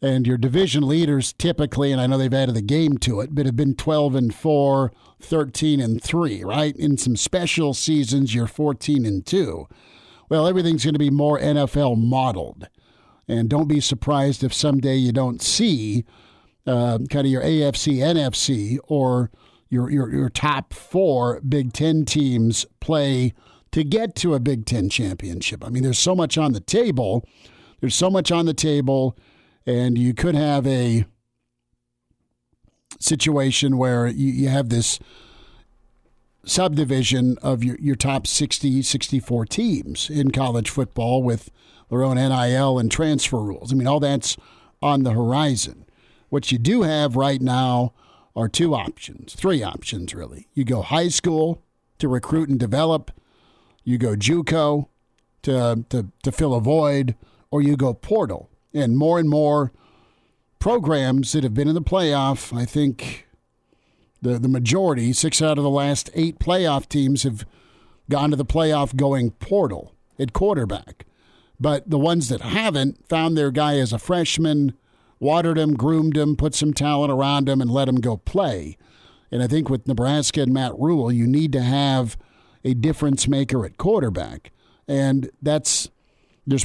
and your division leaders typically, and I know they've added a game to it, but have been 12-4, 13-3, right? In some special seasons, you're 14-2. Well, everything's going to be more NFL modeled. And don't be surprised if someday you don't see kind of your AFC, NFC, or your top 4 Big Ten teams play to get to a Big Ten championship. I mean, there's so much on the table. And you could have a situation where you have this subdivision of your top 60, 64 teams in college football with their own NIL and transfer rules. I mean, all that's on the horizon. What you do have right now are three options, really. You go high school to recruit and develop, you go JUCO to fill a void, or you go portal. And more programs that have been in the playoff, I think the majority, 6 out of the last 8 playoff teams have gone to the playoff going portal at quarterback. But the ones that haven't found their guy as a freshman, watered him, groomed him, put some talent around him, and let him go play. And I think with Nebraska and Matt Rule, you need to have a difference maker at quarterback. And there's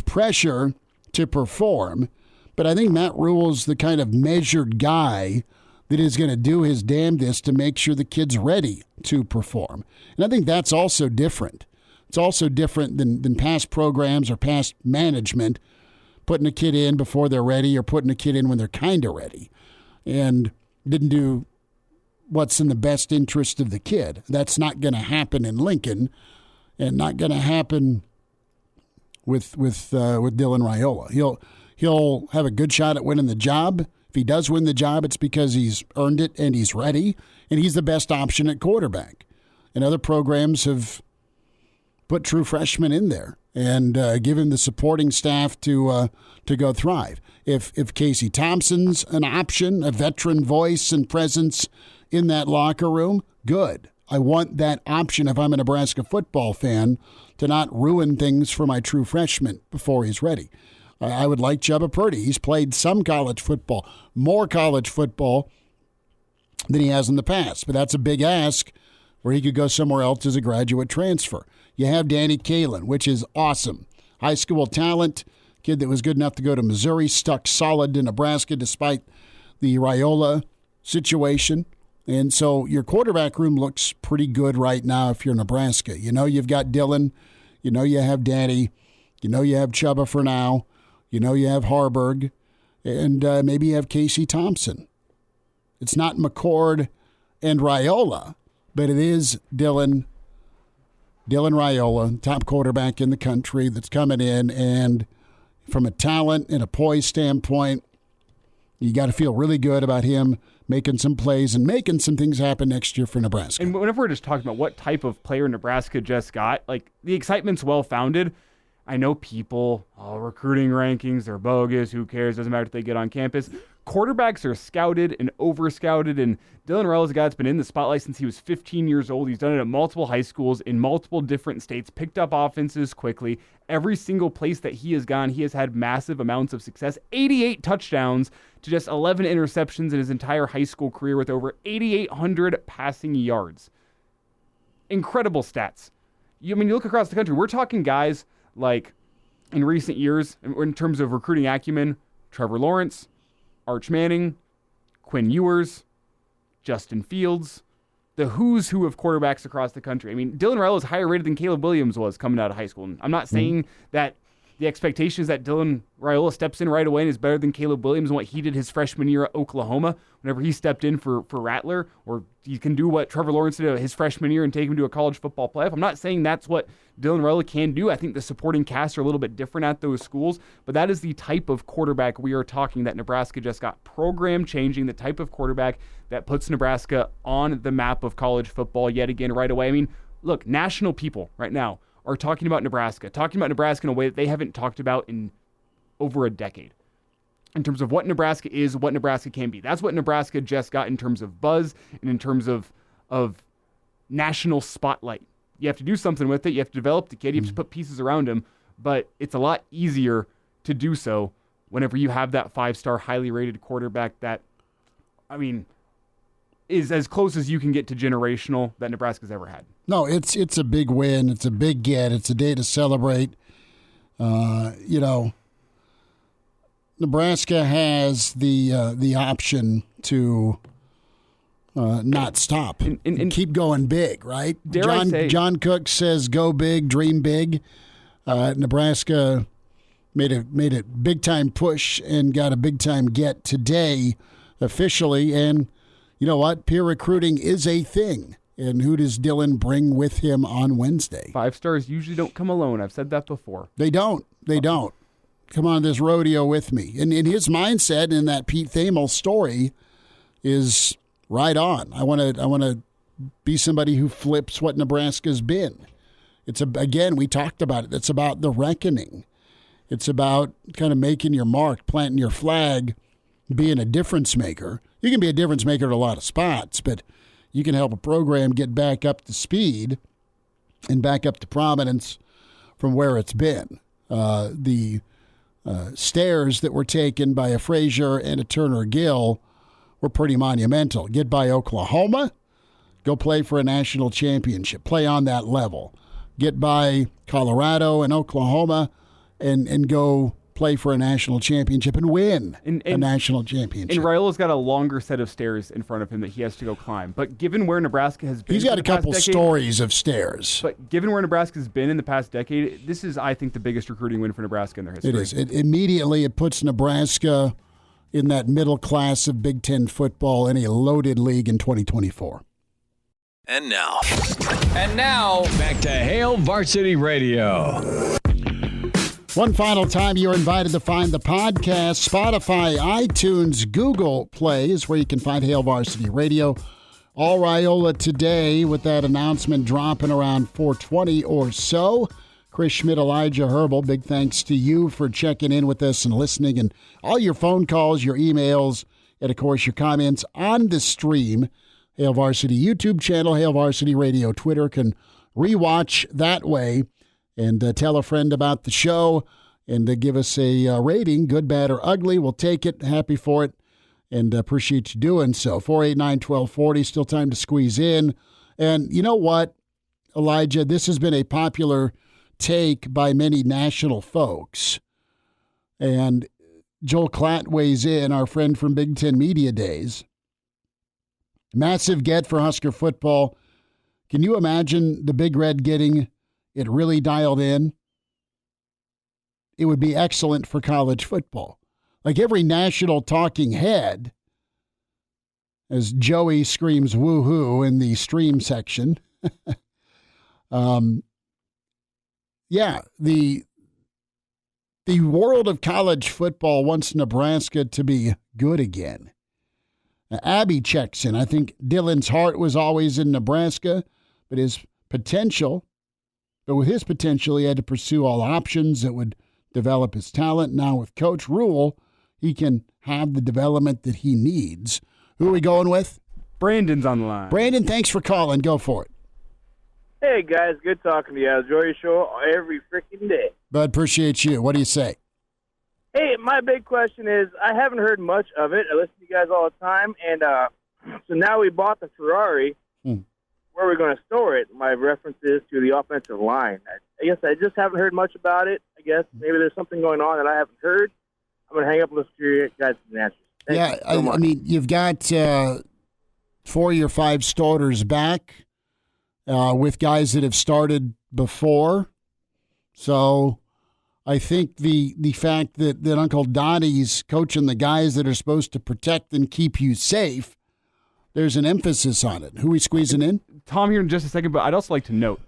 pressure to perform. But I think Matt Rule's the kind of measured guy that is going to do his damnedest to make sure the kid's ready to perform. And I think that's also different. It's also different than past programs or past management putting a kid in before they're ready or putting a kid in when they're kind of ready and didn't do what's in the best interest of the kid. That's not going to happen in Lincoln and not going to happen with Dylan Raiola. He'll have a good shot at winning the job. If he does win the job, it's because he's earned it and he's ready, and he's the best option at quarterback. And other programs have put true freshmen in there and given the supporting staff to go thrive. If Casey Thompson's an option, a veteran voice and presence in that locker room, good. I want that option if I'm a Nebraska football fan to not ruin things for my true freshman before he's ready. I would like Chubba Purdy. He's played some college football, more college football than he has in the past. But that's a big ask where he could go somewhere else as a graduate transfer. You have Danny Kalin, which is awesome. High school talent, kid that was good enough to go to Missouri, stuck solid to Nebraska despite the Raiola situation. And so your quarterback room looks pretty good right now if you're Nebraska. You know you've got Dylan. You know you have Danny. You know you have Chubba for now. You know you have Harburg. And maybe you have Casey Thompson. It's not McCord and Raiola, but it is Dylan Raiola, top quarterback in the country that's coming in. And from a talent and a poise standpoint, you got to feel really good about him making some plays and making some things happen next year for Nebraska. And whenever we're just talking about what type of player Nebraska just got, like the excitement's well-founded. I know people, recruiting rankings, they're bogus, who cares, doesn't matter if they get on campus. Quarterbacks are scouted and over-scouted, and Dylan Raiola is a guy that's been in the spotlight since he was 15 years old. He's done it at multiple high schools in multiple different states, picked up offenses quickly. Every single place that he has gone, he has had massive amounts of success. 88 touchdowns to just 11 interceptions in his entire high school career with over 8,800 passing yards. Incredible stats. You look across the country, we're talking guys like in recent years, in terms of recruiting acumen, Trevor Lawrence, Arch Manning, Quinn Ewers, Justin Fields, the who's who of quarterbacks across the country. Dylan Raiola is higher rated than Caleb Williams was coming out of high school. And I'm not saying that the expectation is that Dylan Raiola steps in right away and is better than Caleb Williams and what he did his freshman year at Oklahoma whenever he stepped in for Rattler, or you can do what Trevor Lawrence did his freshman year and take him to a college football playoff. I'm not saying that's what Dylan Raiola can do. I think the supporting casts are a little bit different at those schools, but that is the type of quarterback we are talking that Nebraska just got. Program changing, the type of quarterback that puts Nebraska on the map of college football yet again right away. Look, national people right now are talking about Nebraska in a way that they haven't talked about in over a decade. In terms of what Nebraska is, what Nebraska can be. That's what Nebraska just got in terms of buzz and in terms of national spotlight. You have to do something with it. You have to develop the kid. You have to put pieces around him. But it's a lot easier to do so whenever you have that 5-star, highly rated quarterback that, is as close as you can get to generational that Nebraska's ever had. No, it's a big win. It's a big get. It's a day to celebrate. Nebraska has the option to not stop and keep going big, right? John Cook says go big, dream big. Nebraska made a big time push and got a big time get today officially. And you know what? Peer recruiting is a thing. And who does Dylan bring with him on Wednesday? 5 stars usually don't come alone. I've said that before. They don't. come on this rodeo with me. And in his mindset in that Pete Thamel story is right on. I want to be somebody who flips what Nebraska's been. Again, we talked about it. It's about the reckoning. It's about kind of making your mark, planting your flag, being a difference maker. You can be a difference maker at a lot of spots, but you can help a program get back up to speed and back up to prominence from where it's been. The stairs that were taken by a Frazier and a Turner Gill were pretty monumental. Get by Oklahoma, go play for a national championship, play on that level. Get by Colorado and Oklahoma and go play for a national championship and win a national championship. And Raiola's got a longer set of stairs in front of him that he has to go climb. But given where Nebraska has been, he's got a couple stories of stairs. But given where Nebraska's been in the past decade, this is, I think, the biggest recruiting win for Nebraska in their history. It is. Immediately it puts Nebraska in that middle class of Big Ten football in a loaded league in 2024. And now, back to Hail Varsity Radio. One final time, you're invited to find the podcast. Spotify, iTunes, Google Play is where you can find Hail Varsity Radio. All Raiola today with that announcement dropping around 4:20 or so. Chris Schmidt, Elijah Herbel, big thanks to you for checking in with us and listening, and all your phone calls, your emails, and, of course, your comments on the stream. Hail Varsity YouTube channel, Hail Varsity Radio Twitter, can rewatch that way and tell a friend about the show and give us a rating, good, bad, or ugly. We'll take it. Happy for it and appreciate you doing so. 489-1240, still time to squeeze in. And you know what, Elijah, this has been a popular take by many national folks. And Joel Klatt weighs in, our friend from Big Ten Media Days. Massive get for Husker football. Can you imagine the Big Red getting it really dialed in? It would be excellent for college football. Like every national talking head, as Joey screams woo-hoo in the stream section. Yeah, the world of college football wants Nebraska to be good again. Abby checks in. I think Dylan's heart was always in Nebraska, but with his potential, he had to pursue all options that would develop his talent. Now with Coach Rule, he can have the development that he needs. Who are we going with? Brandon's on the line. Brandon, thanks for calling. Go for it. Hey, guys. Good talking to you. I enjoy your show every freaking day. Bud, appreciate you. What do you say? Hey, my big question is, I haven't heard much of it. I listen to you guys all the time, and so now we bought the Ferrari. Where are we going to store it? My reference is to the offensive line. I guess I just haven't heard much about it. I guess maybe there's something going on that I haven't heard. I'm going to hang up and listen to your guys' answers. I mean, you've got 4 of your 5 starters back with guys that have started before. So I think the fact that Uncle Dottie's coaching the guys that are supposed to protect and keep you safe, there's an emphasis on it. Who are we squeezing in? Tom here in just a second, but I'd also like to note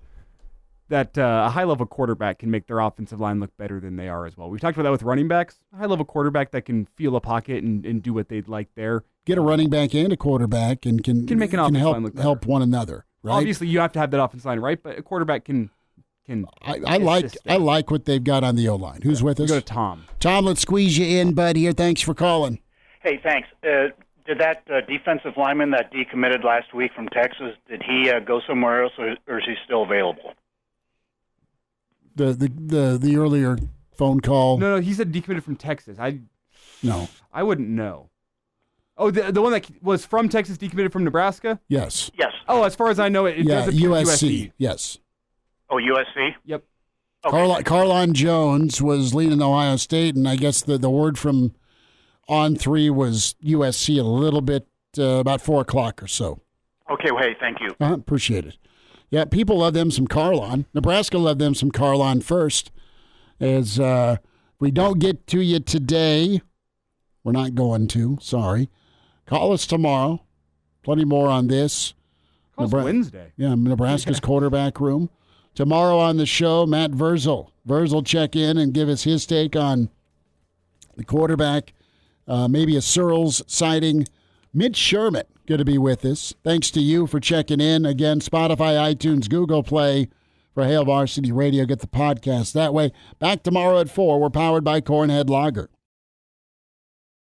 that a high-level quarterback can make their offensive line look better than they are as well. We've talked about that with running backs. A high-level quarterback that can feel a pocket and do what they'd like there. Get a running back and a quarterback and can make an offensive line look better. Help one another. Right? Obviously, you have to have that offensive line, right? But a quarterback can I like what they've got on the O-line. Who's with us? Go to Tom. Tom, let's squeeze you in, bud, here. Thanks for calling. Hey, thanks. Did that defensive lineman that decommitted last week from Texas, did he go somewhere else, or is he still available? The earlier phone call. No, he said decommitted from Texas. I wouldn't know. Oh, the one that was from Texas decommitted from Nebraska? Yes. Oh, as far as I know, it does appear USC. Yes. Oh, USC? Yep. Okay. Carlon Jones was leading Ohio State, and I guess the word from On 3 was USC a little bit, about 4 o'clock or so. Okay, well, hey, thank you. Appreciate it. Yeah, people love them some Carlon. Nebraska loved them some Carlon first. As we don't get to you today, we're not going to, sorry. Call us tomorrow. Plenty more on this. Call us Wednesday. Yeah, Nebraska's quarterback room. Tomorrow on the show, Matt Verzel. Verzel check in and give us his take on the quarterback, maybe a Searles sighting. Mitch Sherman going to be with us. Thanks to you for checking in. Again, Spotify, iTunes, Google Play for Hail Varsity Radio. Get the podcast that way. Back tomorrow at 4. We're powered by Cornhead Lager.